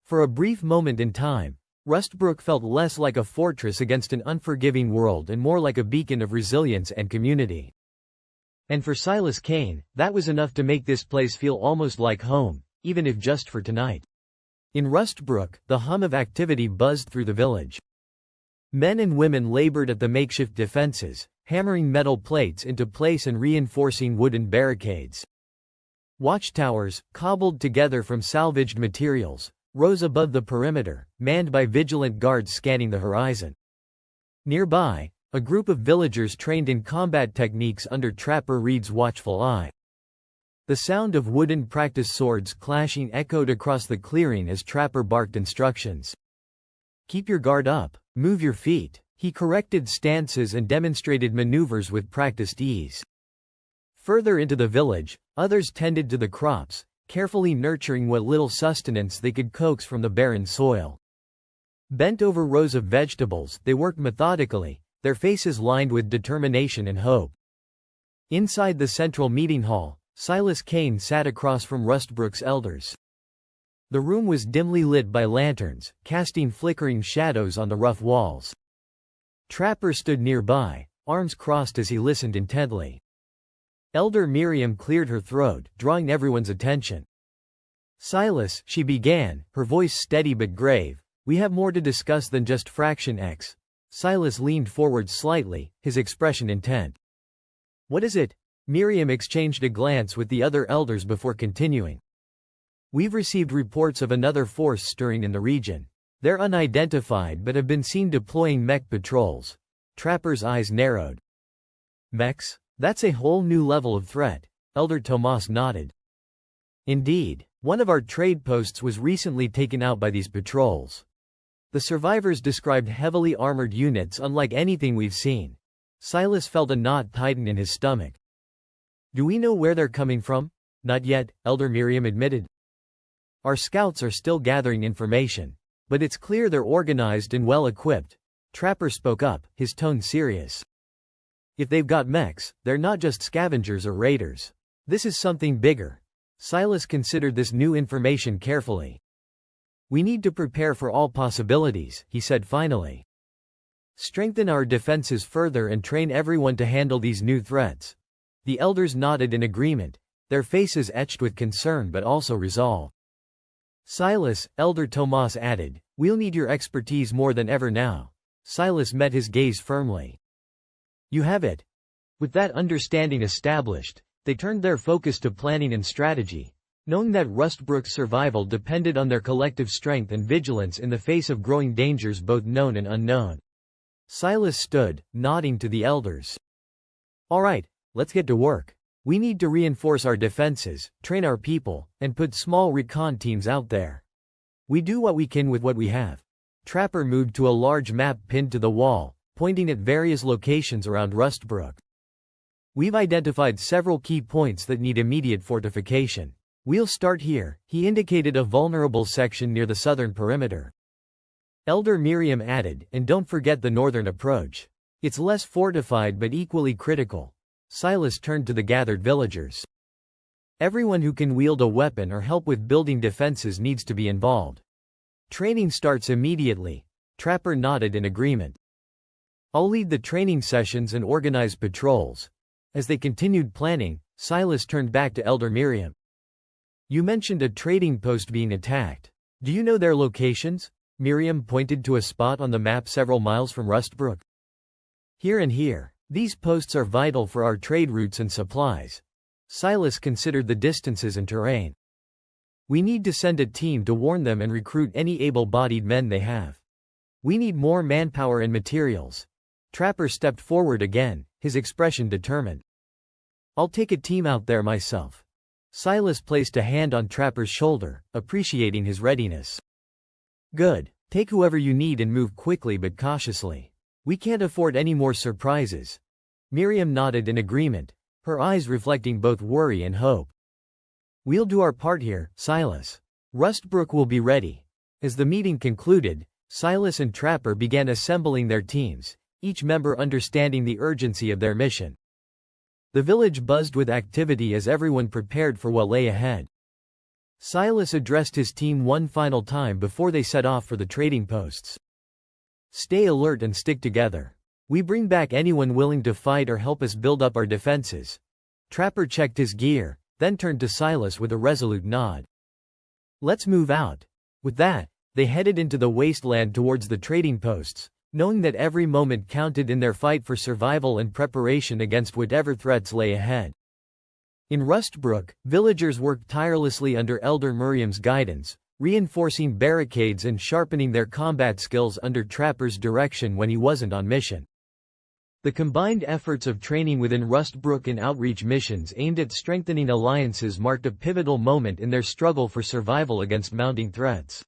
For a brief moment in time, Rustbrook felt less like a fortress against an unforgiving world and more like a beacon of resilience and community. And for Silas Kane, that was enough to make this place feel almost like home, even if just for tonight. In Rustbrook, the hum of activity buzzed through the village. Men and women labored at the makeshift defenses, hammering metal plates into place and reinforcing wooden barricades. Watchtowers, cobbled together from salvaged materials, rose above the perimeter, manned by vigilant guards scanning the horizon. Nearby, a group of villagers trained in combat techniques under Trapper Reed's watchful eye. The sound of wooden practice swords clashing echoed across the clearing as Trapper barked instructions. "Keep your guard up, move your feet." He corrected stances and demonstrated maneuvers with practiced ease. Further into the village, others tended to the crops, carefully nurturing what little sustenance they could coax from the barren soil. Bent over rows of vegetables, they worked methodically, their faces lined with determination and hope. Inside the central meeting hall, Silas Kane sat across from Rustbrook's elders. The room was dimly lit by lanterns, casting flickering shadows on the rough walls. Trapper stood nearby, arms crossed as he listened intently. Elder Miriam cleared her throat, drawing everyone's attention. "Silas," she began, her voice steady but grave, "we have more to discuss than just Fraction X." Silas leaned forward slightly, his expression intent. "What is it?" Miriam exchanged a glance with the other elders before continuing. "We've received reports of another force stirring in the region. They're unidentified but have been seen deploying mech patrols." Trapper's eyes narrowed. "Mechs? That's a whole new level of threat." Elder Tomas nodded. "Indeed, one of our trade posts was recently taken out by these patrols. The survivors described heavily armored units unlike anything we've seen." Silas felt a knot tighten in his stomach. "Do we know where they're coming from?" "Not yet," Elder Miriam admitted. "Our scouts are still gathering information. But it's clear they're organized and well-equipped." Trapper spoke up, his tone serious. "If they've got mechs, they're not just scavengers or raiders. This is something bigger." Silas considered this new information carefully. "We need to prepare for all possibilities," he said finally. "Strengthen our defenses further and train everyone to handle these new threats." The elders nodded in agreement, their faces etched with concern but also resolve. "Silas," Elder Tomas added, "we'll need your expertise more than ever now." Silas met his gaze firmly. "You have it." With that understanding established, they turned their focus to planning and strategy, knowing that Rustbrook's survival depended on their collective strength and vigilance in the face of growing dangers both known and unknown. Silas stood, nodding to the elders. "All right, let's get to work. We need to reinforce our defenses, train our people, and put small recon teams out there. We do what we can with what we have." Trapper moved to a large map pinned to the wall, pointing at various locations around Rustbrook. "We've identified several key points that need immediate fortification. We'll start here." He indicated a vulnerable section near the southern perimeter. Elder Miriam added, "And don't forget the northern approach. It's less fortified but equally critical." Silas turned to the gathered villagers. "Everyone who can wield a weapon or help with building defenses needs to be involved. Training starts immediately." Trapper nodded in agreement. "I'll lead the training sessions and organize patrols." As they continued planning, Silas turned back to Elder Miriam. "You mentioned a trading post being attacked. Do you know their locations?" Miriam pointed to a spot on the map several miles from Rustbrook. "Here and here. These posts are vital for our trade routes and supplies." Silas considered the distances and terrain. "We need to send a team to warn them and recruit any able-bodied men they have. We need more manpower and materials." Trapper stepped forward again, his expression determined. "I'll take a team out there myself." Silas placed a hand on Trapper's shoulder, appreciating his readiness. "Good. Take whoever you need and move quickly but cautiously. We can't afford any more surprises." Miriam nodded in agreement, her eyes reflecting both worry and hope. "We'll do our part here, Silas. Rustbrook will be ready." As the meeting concluded, Silas and Trapper began assembling their teams, each member understanding the urgency of their mission. The village buzzed with activity as everyone prepared for what lay ahead. Silas addressed his team one final time before they set off for the trading posts. "Stay alert and stick together. We bring back anyone willing to fight or help us build up our defenses." Trapper checked his gear, then turned to Silas with a resolute nod. "Let's move out." With that, they headed into the wasteland towards the trading posts, knowing that every moment counted in their fight for survival and preparation against whatever threats lay ahead. In Rustbrook, villagers worked tirelessly under Elder Miriam's guidance, reinforcing barricades and sharpening their combat skills under Trapper's direction when he wasn't on mission. The combined efforts of training within Rustbrook and outreach missions aimed at strengthening alliances marked a pivotal moment in their struggle for survival against mounting threats.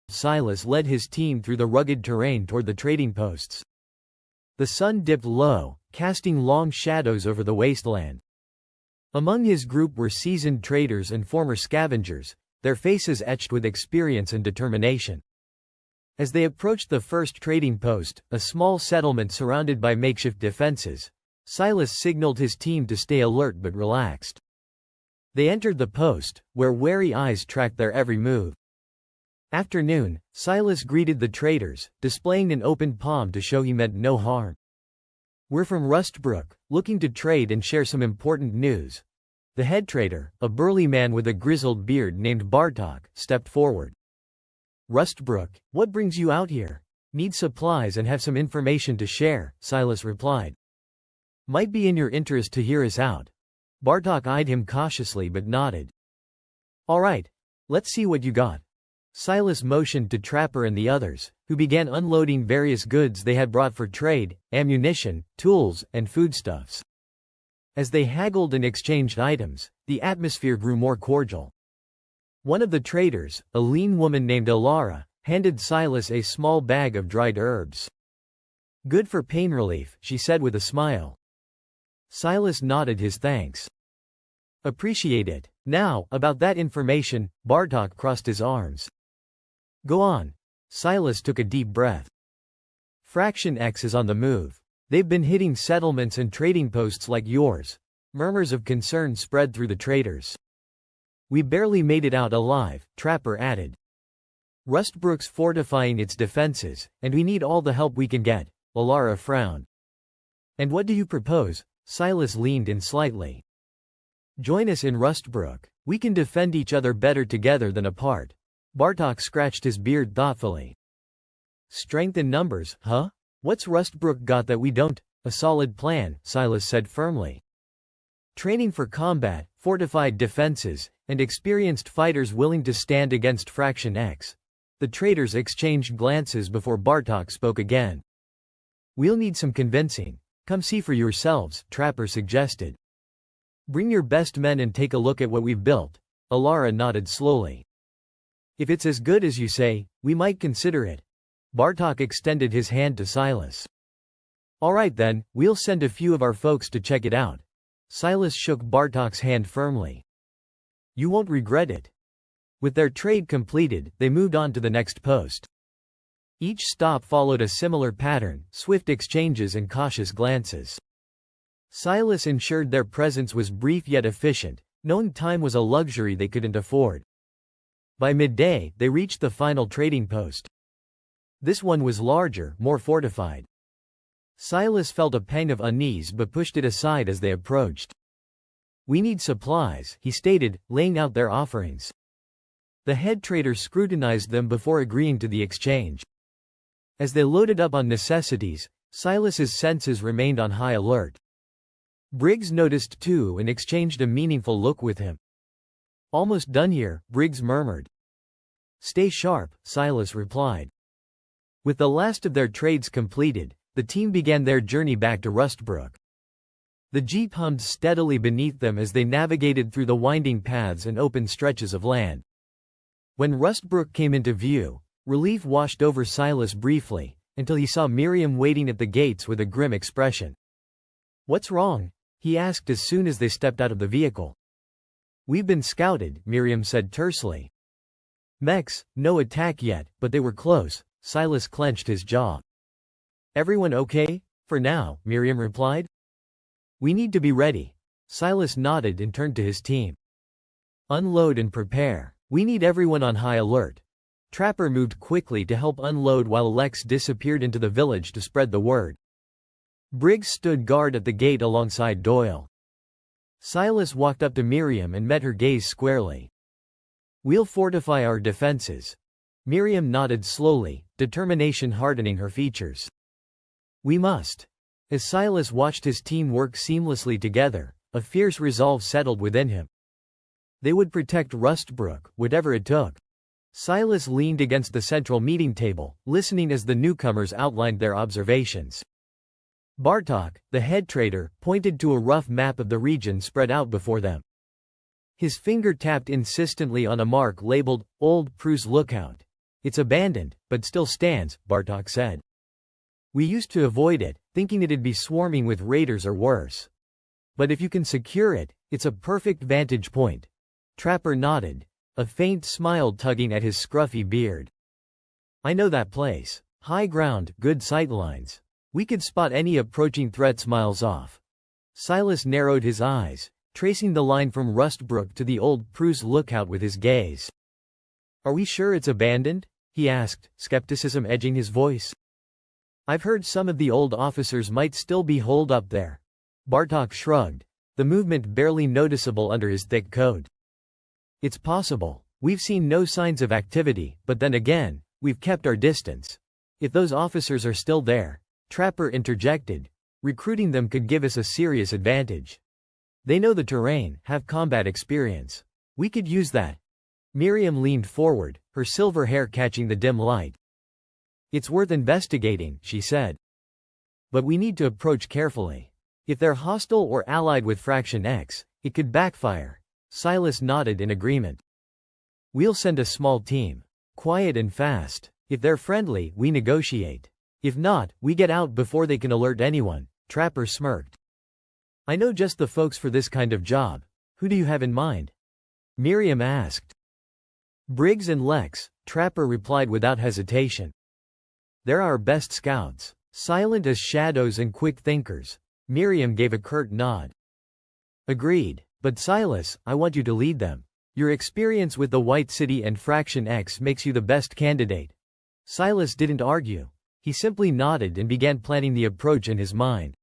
Silas led his team through the rugged terrain toward the trading posts. The sun dipped low, casting long shadows over the wasteland. Among his group were seasoned traders and former scavengers, their faces etched with experience and determination. As they approached the first trading post, a small settlement surrounded by makeshift defenses, Silas signaled his team to stay alert but relaxed. They entered the post, where wary eyes tracked their every move. After noon, Silas greeted the traders, displaying an open palm to show he meant no harm. "We're from Rustbrook, looking to trade and share some important news." The head trader, a burly man with a grizzled beard named Bartok, stepped forward. "Rustbrook, what brings you out here?" "Need supplies and have some information to share," Silas replied. "Might be in your interest to hear us out." Bartok eyed him cautiously but nodded. "All right, let's see what you got." Silas motioned to Trapper and the others, who began unloading various goods they had brought for trade: ammunition, tools, and foodstuffs. As they haggled and exchanged items, the atmosphere grew more cordial. One of the traders, a lean woman named Alara, handed Silas a small bag of dried herbs. "Good for pain relief," she said with a smile. Silas nodded his thanks. "Appreciate it. Now, about that information," Bartok crossed his arms. "Go on." Silas took a deep breath. "Fraction X is on the move. They've been hitting settlements and trading posts like yours." Murmurs of concern spread through the traders. "We barely made it out alive," Trapper added. "Rustbrook's fortifying its defenses, and we need all the help we can get." Alara frowned. "And what do you propose?" Silas leaned in slightly. "Join us in Rustbrook. We can defend each other better together than apart." Bartok scratched his beard thoughtfully. "Strength in numbers, huh? What's Rustbrook got that we don't?" "A solid plan," Silas said firmly. "Training for combat, fortified defenses, and experienced fighters willing to stand against Fraction X." The traders exchanged glances before Bartok spoke again. "We'll need some convincing. Come see for yourselves," Trapper suggested. "Bring your best men and take a look at what we've built." Alara nodded slowly. "If it's as good as you say, we might consider it." Bartok extended his hand to Silas. "All right then, we'll send a few of our folks to check it out." Silas shook Bartok's hand firmly. "You won't regret it." With their trade completed, they moved on to the next post. Each stop followed a similar pattern: swift exchanges and cautious glances. Silas ensured their presence was brief yet efficient, knowing time was a luxury they couldn't afford. By midday, they reached the final trading post. This one was larger, more fortified. Silas felt a pang of unease but pushed it aside as they approached. "We need supplies," he stated, laying out their offerings. The head trader scrutinized them before agreeing to the exchange. As they loaded up on necessities, Silas's senses remained on high alert. Briggs noticed too and exchanged a meaningful look with him. "Almost done here," Briggs murmured. "Stay sharp," Silas replied. With the last of their trades completed, the team began their journey back to Rustbrook. The jeep hummed steadily beneath them as they navigated through the winding paths and open stretches of land. When Rustbrook came into view, relief washed over Silas briefly, until he saw Miriam waiting at the gates with a grim expression. "What's wrong?" he asked as soon as they stepped out of the vehicle. "We've been scouted," Miriam said tersely. "Mechs, no attack yet, but they were close." Silas clenched his jaw. "Everyone okay?" "For now," Miriam replied. "We need to be ready." Silas nodded and turned to his team. "Unload and prepare. We need everyone on high alert." Trapper moved quickly to help unload while Lex disappeared into the village to spread the word. Briggs stood guard at the gate alongside Doyle. Silas walked up to Miriam and met her gaze squarely. "We'll fortify our defenses." Miriam nodded slowly, determination hardening her features. We must. As Silas watched his team work seamlessly together, a fierce resolve settled within him. They would protect Rustbrook, whatever it took. Silas leaned against the central meeting table, listening as the newcomers outlined their observations. Bartok, the head trader, pointed to a rough map of the region spread out before them. His finger tapped insistently on a mark labeled, Old Prus Lookout. It's abandoned, but still stands, Bartok said. We used to avoid it, thinking it'd be swarming with raiders or worse. But if you can secure it, it's a perfect vantage point. Trapper nodded, a faint smile tugging at his scruffy beard. I know that place. High ground, good sightlines. We could spot any approaching threats miles off. Silas narrowed his eyes, tracing the line from Rustbrook to the Old Prus Lookout with his gaze. Are we sure it's abandoned? He asked, skepticism edging his voice. I've heard some of the old officers might still be holed up there. Bartok shrugged, the movement barely noticeable under his thick coat. It's possible. We've seen no signs of activity, but then again, we've kept our distance. If those officers are still there, Trapper interjected, recruiting them could give us a serious advantage. They know the terrain, have combat experience. We could use that. Miriam leaned forward, her silver hair catching the dim light. It's worth investigating, she said. But we need to approach carefully. If they're hostile or allied with Fraction X, it could backfire. Silas nodded in agreement. We'll send a small team. Quiet and fast. If they're friendly, we negotiate. If not, we get out before they can alert anyone. Trapper smirked. I know just the folks for this kind of job. Who do you have in mind? Miriam asked. Briggs and Lex, Trapper replied without hesitation. They're our best scouts. Silent as shadows and quick thinkers. Miriam gave a curt nod. Agreed. But Silas, I want you to lead them. Your experience with the White City and Fraction X makes you the best candidate. Silas didn't argue. He simply nodded and began planning the approach in his mind.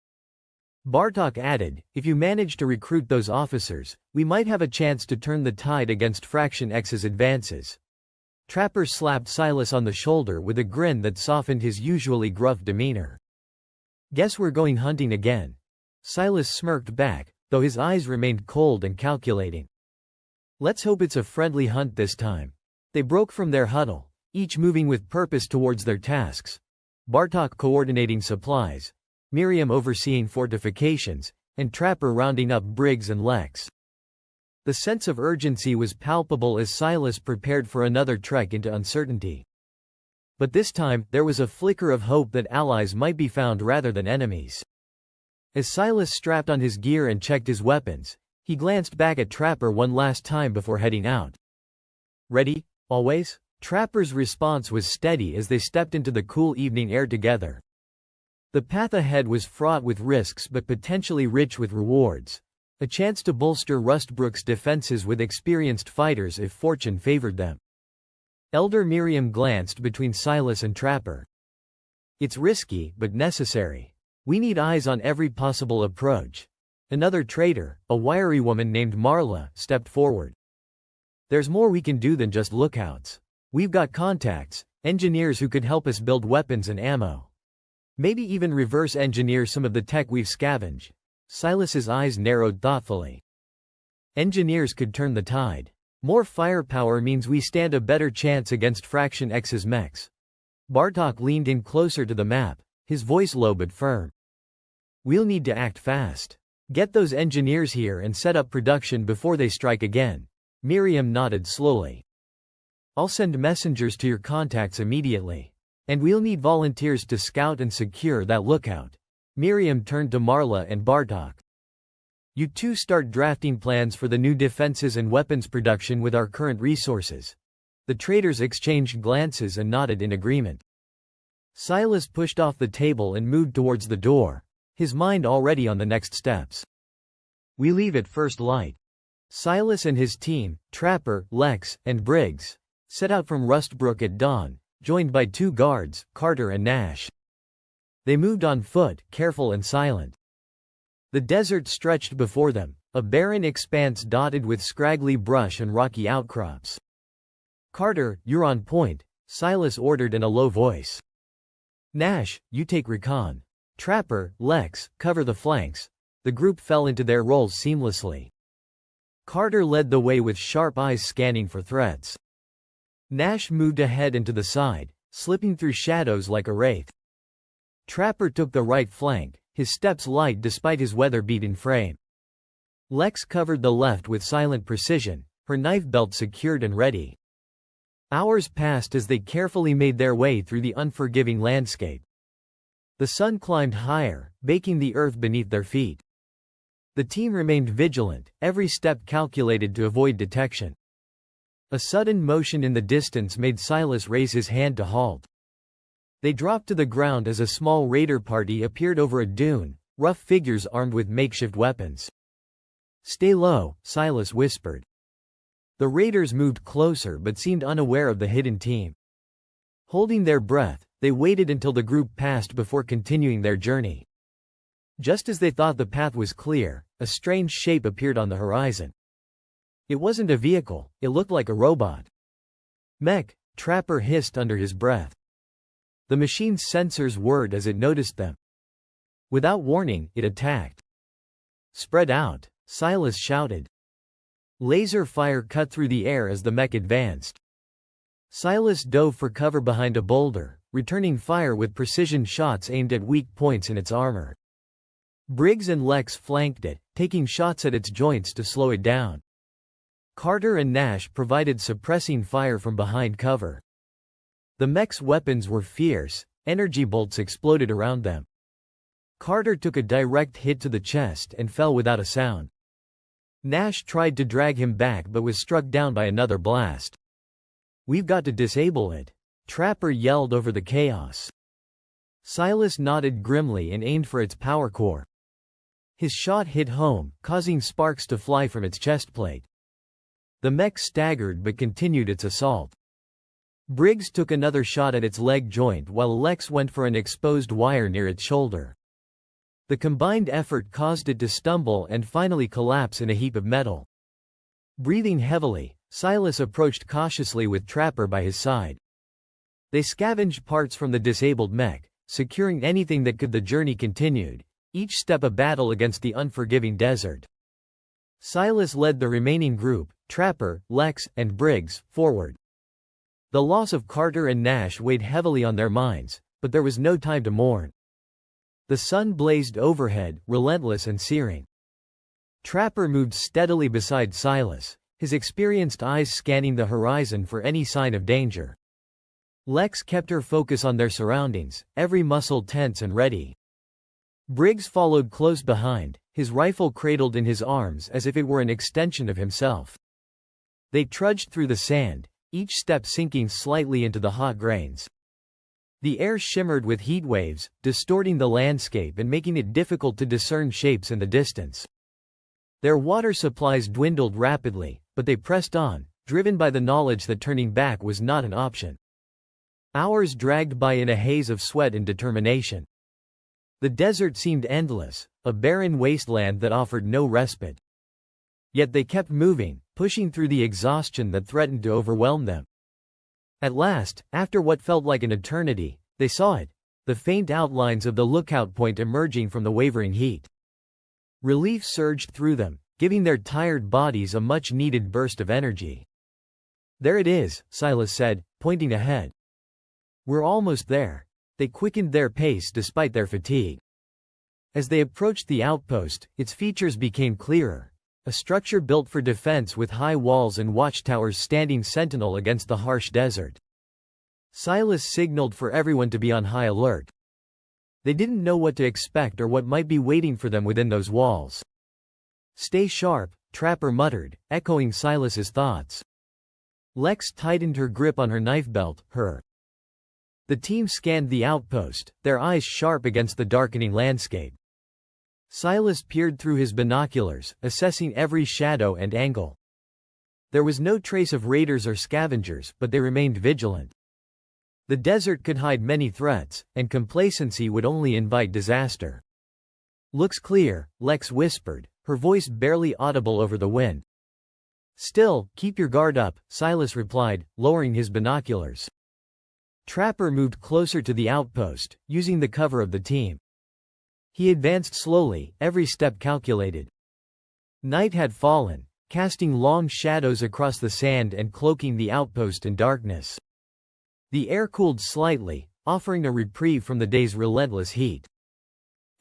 Bartok added, if you manage to recruit those officers, we might have a chance to turn the tide against Fraction X's advances. Trapper slapped Silas on the shoulder with a grin that softened his usually gruff demeanor. Guess we're going hunting again. Silas smirked back, though his eyes remained cold and calculating. Let's hope it's a friendly hunt this time. They broke from their huddle, each moving with purpose towards their tasks. Bartok coordinating supplies, Miriam overseeing fortifications, and Trapper rounding up Briggs and Lex. The sense of urgency was palpable as Silas prepared for another trek into uncertainty. But this time, there was a flicker of hope that allies might be found rather than enemies. As Silas strapped on his gear and checked his weapons, he glanced back at Trapper one last time before heading out. Ready, always? Trapper's response was steady as they stepped into the cool evening air together. The path ahead was fraught with risks but potentially rich with rewards. A chance to bolster Rustbrook's defenses with experienced fighters if fortune favored them. Elder Miriam glanced between Silas and Trapper. It's risky, but necessary. We need eyes on every possible approach. Another trader, a wiry woman named Marla, stepped forward. There's more we can do than just lookouts. We've got contacts, engineers who could help us build weapons and ammo. Maybe even reverse engineer some of the tech we've scavenged. Silas's eyes narrowed thoughtfully. Engineers could turn the tide. More firepower means we stand a better chance against Fraction X's mechs. Bartok leaned in closer to the map, his voice low but firm. We'll need to act fast. Get those engineers here and set up production before they strike again. Miriam nodded slowly. I'll send messengers to your contacts immediately. And we'll need volunteers to scout and secure that lookout. Miriam turned to Marla and Bartok. You two start drafting plans for the new defenses and weapons production with our current resources. The traders exchanged glances and nodded in agreement. Silas pushed off the table and moved towards the door, his mind already on the next steps. We leave at first light. Silas and his team, Trapper, Lex, and Briggs, set out from Rustbrook at dawn, joined by two guards, Carter and Nash. They moved on foot, careful and silent. The desert stretched before them, a barren expanse dotted with scraggly brush and rocky outcrops. Carter, you're on point, Silas ordered in a low voice. Nash, you take recon. Trapper, Lex, cover the flanks. The group fell into their roles seamlessly. Carter led the way with sharp eyes scanning for threats. Nash moved ahead and to the side, slipping through shadows like a wraith. Trapper took the right flank, his steps light despite his weather-beaten frame. Lex covered the left with silent precision, her knife belt secured and ready. Hours passed as they carefully made their way through the unforgiving landscape. The sun climbed higher, baking the earth beneath their feet. The team remained vigilant, every step calculated to avoid detection. A sudden motion in the distance made Silas raise his hand to halt. They dropped to the ground as a small raider party appeared over a dune, rough figures armed with makeshift weapons. "Stay low," Silas whispered. The raiders moved closer but seemed unaware of the hidden team. Holding their breath, they waited until the group passed before continuing their journey. Just as they thought the path was clear, a strange shape appeared on the horizon. It wasn't a vehicle, it looked like a robot. "Mech," Trapper hissed under his breath. The machine's sensors whirred as it noticed them. Without warning, it attacked. "Spread out," Silas shouted. Laser fire cut through the air as the mech advanced. Silas dove for cover behind a boulder, returning fire with precision shots aimed at weak points in its armor. Briggs and Lex flanked it, taking shots at its joints to slow it down. Carter and Nash provided suppressing fire from behind cover. The mech's weapons were fierce, energy bolts exploded around them. Carter took a direct hit to the chest and fell without a sound. Nash tried to drag him back but was struck down by another blast. "We've got to disable it," Trapper yelled over the chaos. Silas nodded grimly and aimed for its power core. His shot hit home, causing sparks to fly from its chest plate. The mech staggered but continued its assault. Briggs took another shot at its leg joint while Lex went for an exposed wire near its shoulder. The combined effort caused it to stumble and finally collapse in a heap of metal. Breathing heavily, Silas approached cautiously with Trapper by his side. They scavenged parts from the disabled mech, securing anything that could. The journey continued, each step a battle against the unforgiving desert. Silas led the remaining group, Trapper, Lex, and Briggs, forward. The loss of Carter and Nash weighed heavily on their minds, but there was no time to mourn. The sun blazed overhead, relentless and searing. Trapper moved steadily beside Silas, his experienced eyes scanning the horizon for any sign of danger. Lex kept her focus on their surroundings, every muscle tense and ready. Briggs followed close behind, his rifle cradled in his arms as if it were an extension of himself. They trudged through the sand, each step sinking slightly into the hot grains. The air shimmered with heat waves, distorting the landscape and making it difficult to discern shapes in the distance. Their water supplies dwindled rapidly, but they pressed on, driven by the knowledge that turning back was not an option. Hours dragged by in a haze of sweat and determination. The desert seemed endless, a barren wasteland that offered no respite. Yet they kept moving, pushing through the exhaustion that threatened to overwhelm them. At last, after what felt like an eternity, they saw it, the faint outlines of the lookout point emerging from the wavering heat. Relief surged through them, giving their tired bodies a much-needed burst of energy. "There it is," Silas said, pointing ahead. "We're almost there." They quickened their pace despite their fatigue. As they approached the outpost, its features became clearer. A structure built for defense with high walls and watchtowers standing sentinel against the harsh desert. Silas signaled for everyone to be on high alert. They didn't know what to expect or what might be waiting for them within those walls. "Stay sharp," Trapper muttered, echoing Silas's thoughts. Lex tightened her grip on her knife belt, The team scanned the outpost, their eyes sharp against the darkening landscape. Silas peered through his binoculars, assessing every shadow and angle. There was no trace of raiders or scavengers, but they remained vigilant. The desert could hide many threats, and complacency would only invite disaster. "Looks clear," Lex whispered, her voice barely audible over the wind. "Still, keep your guard up," Silas replied, lowering his binoculars. Trapper moved closer to the outpost, using the cover of the team. He advanced slowly, every step calculated. Night had fallen, casting long shadows across the sand and cloaking the outpost in darkness. The air cooled slightly, offering a reprieve from the day's relentless heat.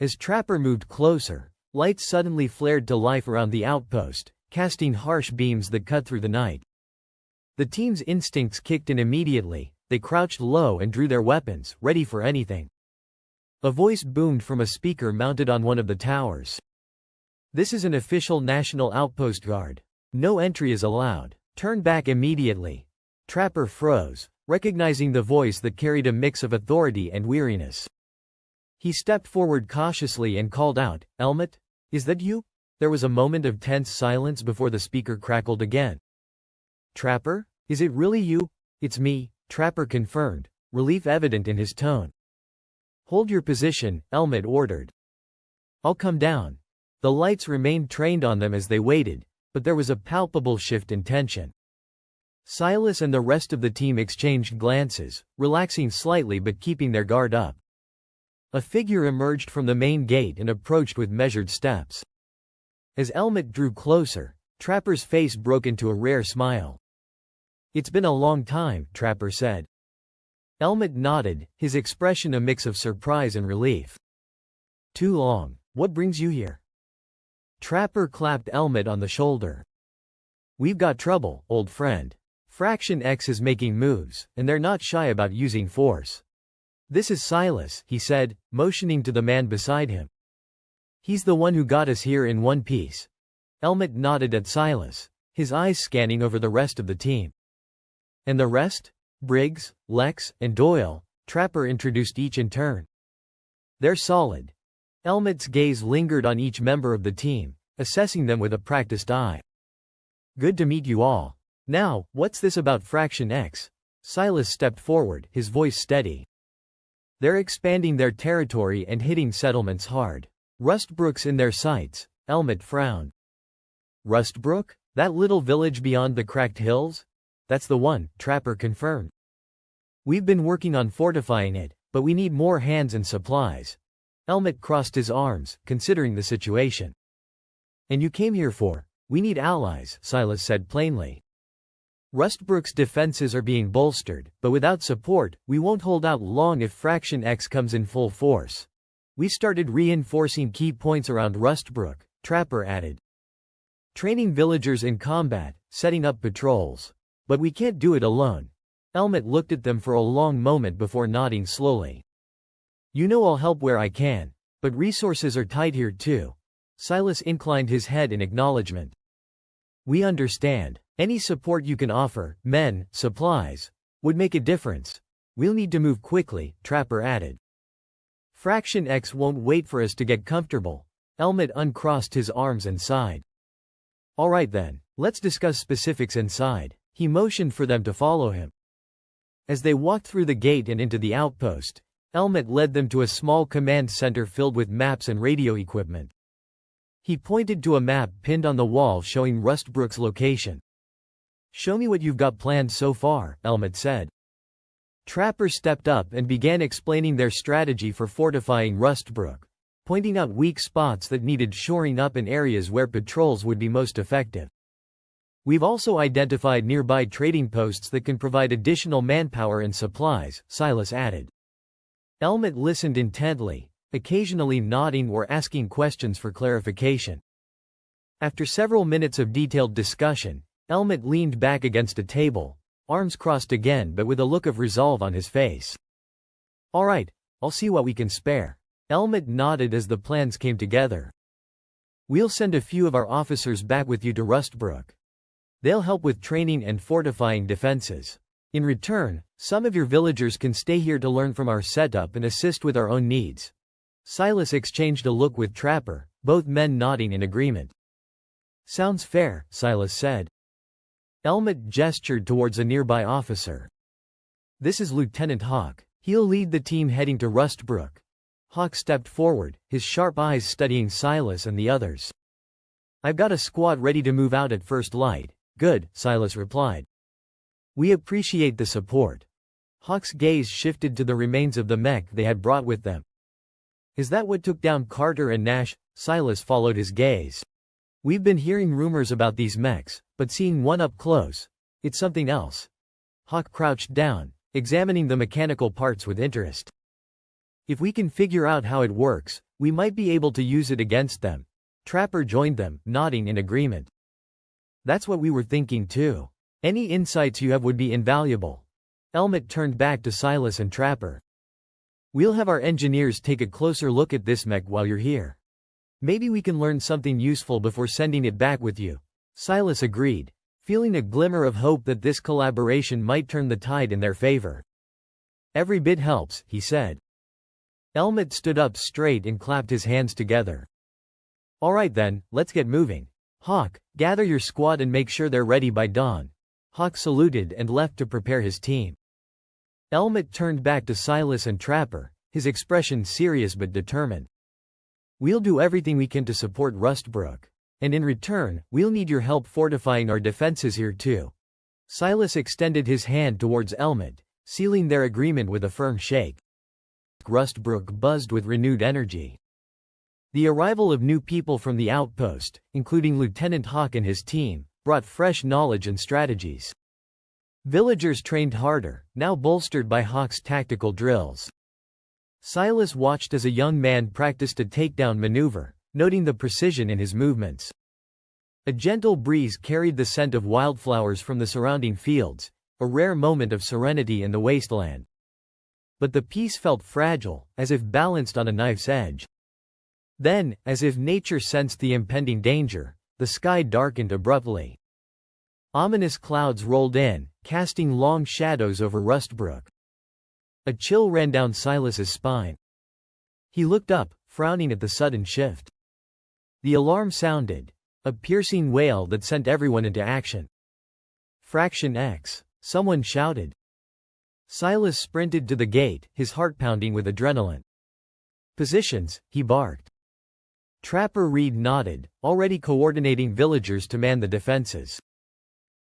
As Trapper moved closer, lights suddenly flared to life around the outpost, casting harsh beams that cut through the night. The team's instincts kicked in immediately. They crouched low and drew their weapons, ready for anything. A voice boomed from a speaker mounted on one of the towers. "This is an official national outpost guard. No entry is allowed. Turn back immediately." Trapper froze, recognizing the voice that carried a mix of authority and weariness. He stepped forward cautiously and called out, "Elmet? Is that you?" There was a moment of tense silence before the speaker crackled again. "Trapper? Is it really you?" "It's me," Trapper confirmed, relief evident in his tone. "Hold your position," Elmet ordered. "I'll come down." The lights remained trained on them as they waited, but there was a palpable shift in tension. Silas and the rest of the team exchanged glances, relaxing slightly but keeping their guard up. A figure emerged from the main gate and approached with measured steps. As Elmet drew closer, Trapper's face broke into a rare smile. "It's been a long time," Trapper said. Elmet nodded, his expression a mix of surprise and relief. "Too long. What brings you here?" Trapper clapped Elmet on the shoulder. "We've got trouble, old friend. Fraction X is making moves, and they're not shy about using force." "This is Silas," he said, motioning to the man beside him. "He's the one who got us here in one piece." Elmet nodded at Silas, his eyes scanning over the rest of the team. "And the rest? Briggs, Lex, and Doyle," Trapper introduced each in turn. "They're solid." Elmet's gaze lingered on each member of the team, assessing them with a practiced eye. "Good to meet you all. Now, what's this about Fraction X?" Silas stepped forward, his voice steady. "They're expanding their territory and hitting settlements hard. Rustbrook's in their sights." Elmet frowned. "Rustbrook? That little village beyond the cracked hills?" "That's the one," Trapper confirmed. "We've been working on fortifying it, but we need more hands and supplies." Elmet crossed his arms, considering the situation. "And you came here for?" "We need allies," Silas said plainly. "Rustbrook's defenses are being bolstered, but without support, we won't hold out long if Fraction X comes in full force. We started reinforcing key points around Rustbrook," Trapper added. "Training villagers in combat, setting up patrols. But we can't do it alone." Elmet looked at them for a long moment before nodding slowly. "You know I'll help where I can, but resources are tight here too." Silas inclined his head in acknowledgement. "We understand. Any support you can offer, men, supplies, would make a difference. We'll need to move quickly," Trapper added. "Fraction X won't wait for us to get comfortable." Elmet uncrossed his arms and sighed. "All right then, let's discuss specifics inside." He motioned for them to follow him. As they walked through the gate and into the outpost, Elmet led them to a small command center filled with maps and radio equipment. He pointed to a map pinned on the wall showing Rustbrook's location. "Show me what you've got planned so far," Elmet said. Trapper stepped up and began explaining their strategy for fortifying Rustbrook, pointing out weak spots that needed shoring up and areas where patrols would be most effective. "We've also identified nearby trading posts that can provide additional manpower and supplies," Silas added. Elmet listened intently, occasionally nodding or asking questions for clarification. After several minutes of detailed discussion, Elmet leaned back against a table, arms crossed again but with a look of resolve on his face. "All right, I'll see what we can spare." Elmet nodded as the plans came together. "We'll send a few of our officers back with you to Rustbrook. They'll help with training and fortifying defenses. In return, some of your villagers can stay here to learn from our setup and assist with our own needs." Silas exchanged a look with Trapper, both men nodding in agreement. "Sounds fair," Silas said. Elmet gestured towards a nearby officer. "This is Lieutenant Hawk. He'll lead the team heading to Rustbrook." Hawk stepped forward, his sharp eyes studying Silas and the others. "I've got a squad ready to move out at first light." "Good," Silas replied. "We appreciate the support." Hawk's gaze shifted to the remains of the mech they had brought with them. Is that what took down Carter and Nash? Silas followed his gaze. We've been hearing rumors about these mechs, but seeing one up close, it's something else. Hawk crouched down, examining the mechanical parts with interest. If we can figure out how it works, we might be able to use it against them. Trapper joined them, nodding in agreement. That's what we were thinking too. Any insights you have would be invaluable. Elmet turned back to Silas and Trapper. We'll have our engineers take a closer look at this mech while you're here. Maybe we can learn something useful before sending it back with you. Silas agreed, feeling a glimmer of hope that this collaboration might turn the tide in their favor. Every bit helps, he said. Elmet stood up straight and clapped his hands together. All right then, let's get moving. Hawk, gather your squad and make sure they're ready by dawn. Hawk saluted and left to prepare his team. Elmet turned back to Silas and Trapper, his expression serious but determined. We'll do everything we can to support Rustbrook. And in return, we'll need your help fortifying our defenses here too. Silas extended his hand towards Elmet, sealing their agreement with a firm shake. Rustbrook buzzed with renewed energy. The arrival of new people from the outpost, including Lieutenant Hawk and his team, brought fresh knowledge and strategies. Villagers trained harder, now bolstered by Hawk's tactical drills. Silas watched as a young man practiced a takedown maneuver, noting the precision in his movements. A gentle breeze carried the scent of wildflowers from the surrounding fields, a rare moment of serenity in the wasteland. But the peace felt fragile, as if balanced on a knife's edge. Then, as if nature sensed the impending danger, the sky darkened abruptly. Ominous clouds rolled in, casting long shadows over Rustbrook. A chill ran down Silas's spine. He looked up, frowning at the sudden shift. The alarm sounded, a piercing wail that sent everyone into action. Fraction X, someone shouted. Silas sprinted to the gate, his heart pounding with adrenaline. Positions, he barked. Trapper Reed nodded, already coordinating villagers to man the defenses.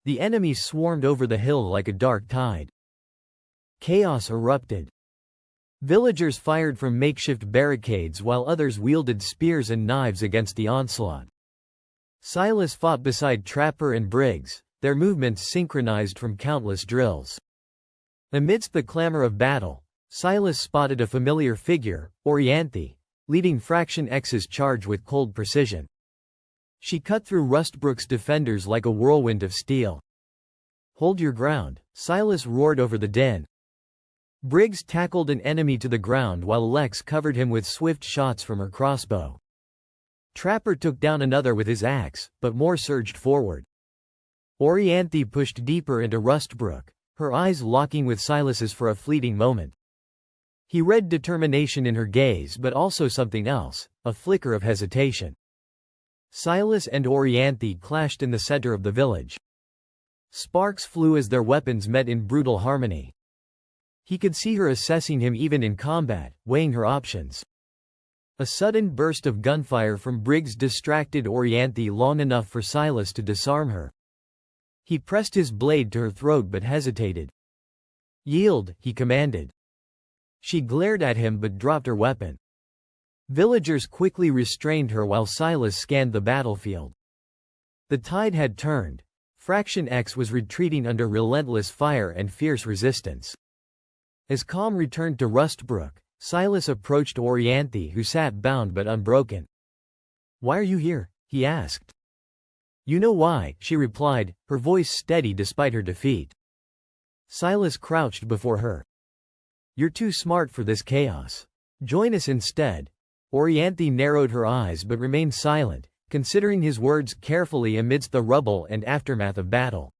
The enemy swarmed over the hill like a dark tide. Chaos erupted. Villagers fired from makeshift barricades while others wielded spears and knives against the onslaught. Silas fought beside Trapper and Briggs, their movements synchronized from countless drills. Amidst the clamor of battle, Silas spotted a familiar figure, Orianthi, leading Fraction X's charge with cold precision. She cut through Rustbrook's defenders like a whirlwind of steel. Hold your ground, Silas roared over the din. Briggs tackled an enemy to the ground while Lex covered him with swift shots from her crossbow. Trapper took down another with his axe, but more surged forward. Orianthi pushed deeper into Rustbrook, her eyes locking with Silas's for a fleeting moment. He read determination in her gaze but also something else, a flicker of hesitation. Silas and Orianthi clashed in the center of the village. Sparks flew as their weapons met in brutal harmony. He could see her assessing him even in combat, weighing her options. A sudden burst of gunfire from Briggs distracted Orianthi long enough for Silas to disarm her. He pressed his blade to her throat but hesitated. Yield, he commanded. She glared at him but dropped her weapon. Villagers quickly restrained her while Silas scanned the battlefield. The tide had turned. Fraction X was retreating under relentless fire and fierce resistance. As calm returned to Rustbrook, Silas approached Orianthi, who sat bound but unbroken. "Why are you here?" he asked. "You know why," she replied, her voice steady despite her defeat. Silas crouched before her. "You're too smart for this chaos. Join us instead." Orianthi narrowed her eyes but remained silent, considering his words carefully amidst the rubble and aftermath of battle.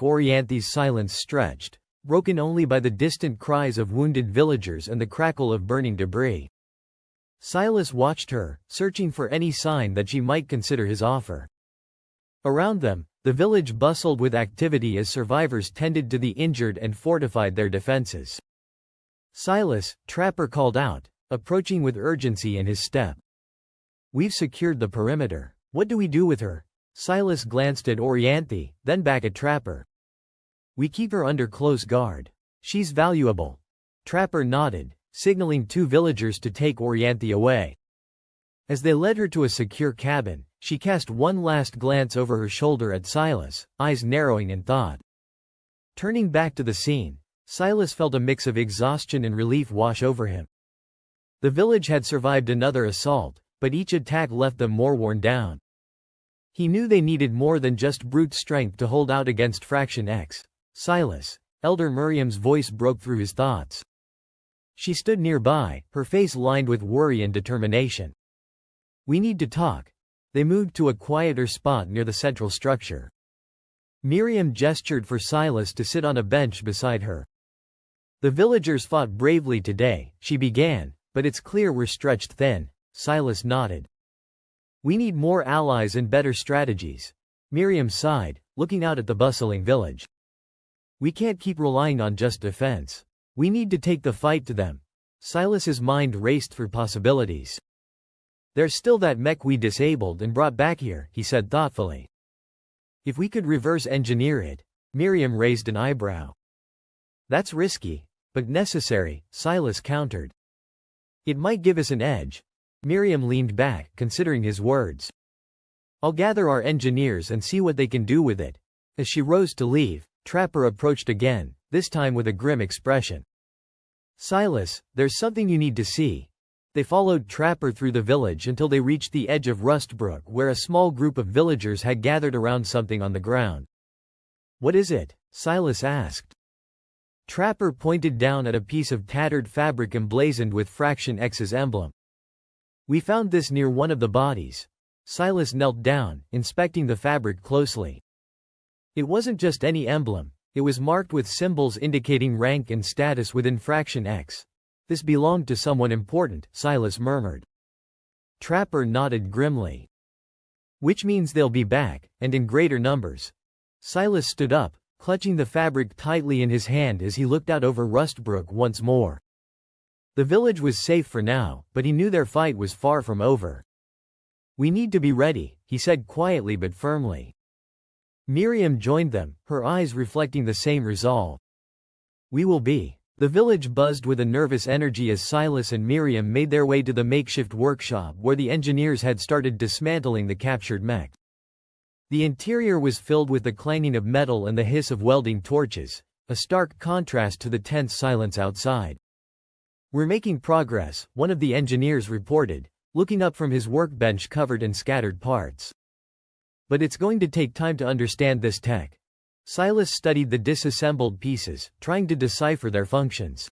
Orianthi's silence stretched, broken only by the distant cries of wounded villagers and the crackle of burning debris. Silas watched her, searching for any sign that she might consider his offer. Around them, the village bustled with activity as survivors tended to the injured and fortified their defenses. "Silas," Trapper called out, approaching with urgency in his step. "We've secured the perimeter. What do we do with her?" Silas glanced at Orianthi, then back at Trapper. "We keep her under close guard. She's valuable." Trapper nodded, signaling 2 villagers to take Orianthi away. As they led her to a secure cabin, she cast one last glance over her shoulder at Silas, eyes narrowing in thought. Turning back to the scene, Silas felt a mix of exhaustion and relief wash over him. The village had survived another assault, but each attack left them more worn down. He knew they needed more than just brute strength to hold out against Fraction X. Silas, Elder Miriam's voice broke through his thoughts. She stood nearby, her face lined with worry and determination. We need to talk. They moved to a quieter spot near the central structure. Miriam gestured for Silas to sit on a bench beside her. The villagers fought bravely today, she began, but it's clear we're stretched thin. Silas nodded. We need more allies and better strategies. Miriam sighed, looking out at the bustling village. We can't keep relying on just defense. We need to take the fight to them. Silas's mind raced through possibilities. There's still that mech we disabled and brought back here, he said thoughtfully. If we could reverse engineer it. Miriam raised an eyebrow. That's risky, but necessary, Silas countered. It might give us an edge. Miriam leaned back, considering his words. I'll gather our engineers and see what they can do with it. As she rose to leave, Trapper approached again, this time with a grim expression. Silas, there's something you need to see. They followed Trapper through the village until they reached the edge of Rustbrook, where a small group of villagers had gathered around something on the ground. What is it? Silas asked. Trapper pointed down at a piece of tattered fabric emblazoned with Fraction X's emblem. We found this near one of the bodies. Silas knelt down, inspecting the fabric closely. It wasn't just any emblem, it was marked with symbols indicating rank and status within Fraction X. This belonged to someone important, Silas murmured. Trapper nodded grimly. Which means they'll be back, and in greater numbers. Silas stood up, clutching the fabric tightly in his hand as he looked out over Rustbrook once more. The village was safe for now, but he knew their fight was far from over. We need to be ready, he said quietly but firmly. Miriam joined them, her eyes reflecting the same resolve. We will be. The village buzzed with a nervous energy as Silas and Miriam made their way to the makeshift workshop where the engineers had started dismantling the captured mech. The interior was filled with the clanging of metal and the hiss of welding torches, a stark contrast to the tense silence outside. We're making progress, one of the engineers reported, looking up from his workbench covered in scattered parts. But it's going to take time to understand this tech. Silas studied the disassembled pieces, trying to decipher their functions.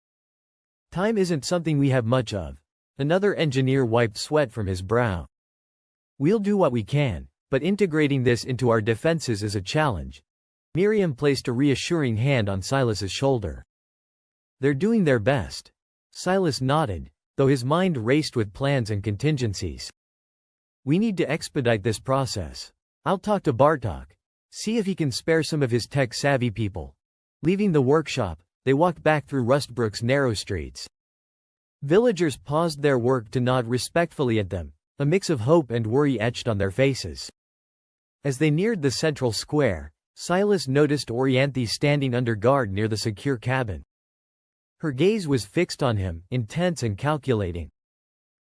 Time isn't something we have much of. Another engineer wiped sweat from his brow. We'll do what we can, but integrating this into our defenses is a challenge. Miriam placed a reassuring hand on Silas's shoulder. They're doing their best. Silas nodded, though his mind raced with plans and contingencies. We need to expedite this process. I'll talk to Bartok. See if he can spare some of his tech-savvy people. Leaving the workshop, they walked back through Rustbrook's narrow streets. Villagers paused their work to nod respectfully at them, a mix of hope and worry etched on their faces. As they neared the central square, Silas noticed Orianthi standing under guard near the secure cabin. Her gaze was fixed on him, intense and calculating.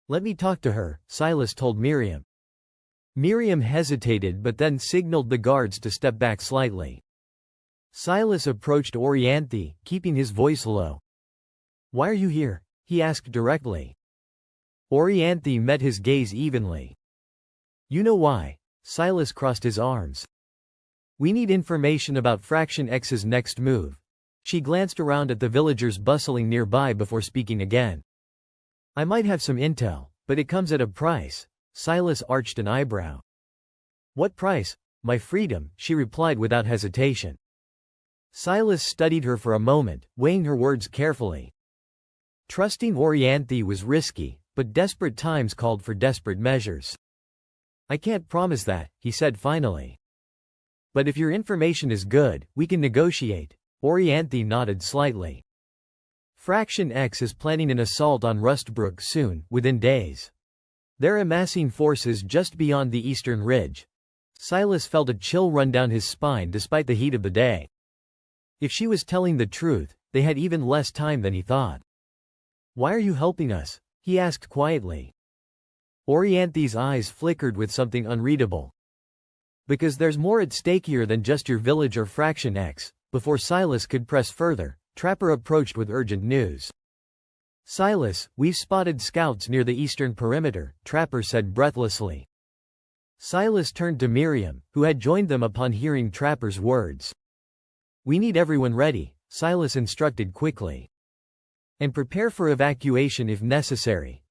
Let me talk to her, Silas told Miriam. Miriam hesitated but then signaled the guards to step back slightly. Silas approached Orianthi, keeping his voice low. Why are you here? He asked directly. Orianthi met his gaze evenly. You know why. Silas crossed his arms. We need information about Fraction X's next move. She glanced around at the villagers bustling nearby before speaking again. I might have some intel, but it comes at a price. Silas arched an eyebrow. What price? My freedom, she replied without hesitation. Silas studied her for a moment, weighing her words carefully. Trusting Orianthi was risky, but desperate times called for desperate measures. I can't promise that, he said finally. But if your information is good, we can negotiate. Orianthi nodded slightly. Fraction X is planning an assault on Rustbrook soon, within days. They're amassing forces just beyond the eastern ridge. Silas felt a chill run down his spine despite the heat of the day. If she was telling the truth, they had even less time than he thought. "Why are you helping us?" he asked quietly. Orianthi's eyes flickered with something unreadable. "Because there's more at stake here than just your village or Fraction X." Before Silas could press further, Trapper approached with urgent news. "Silas, we've spotted scouts near the eastern perimeter," Trapper said breathlessly. Silas turned to Miriam, who had joined them upon hearing Trapper's words. "We need everyone ready," Silas instructed quickly. "And prepare for evacuation if necessary."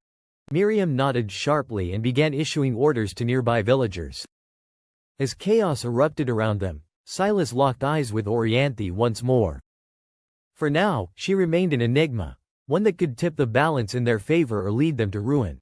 Miriam nodded sharply and began issuing orders to nearby villagers. As chaos erupted around them, Silas locked eyes with Orianthi once more. For now, she remained an enigma, one that could tip the balance in their favor or lead them to ruin.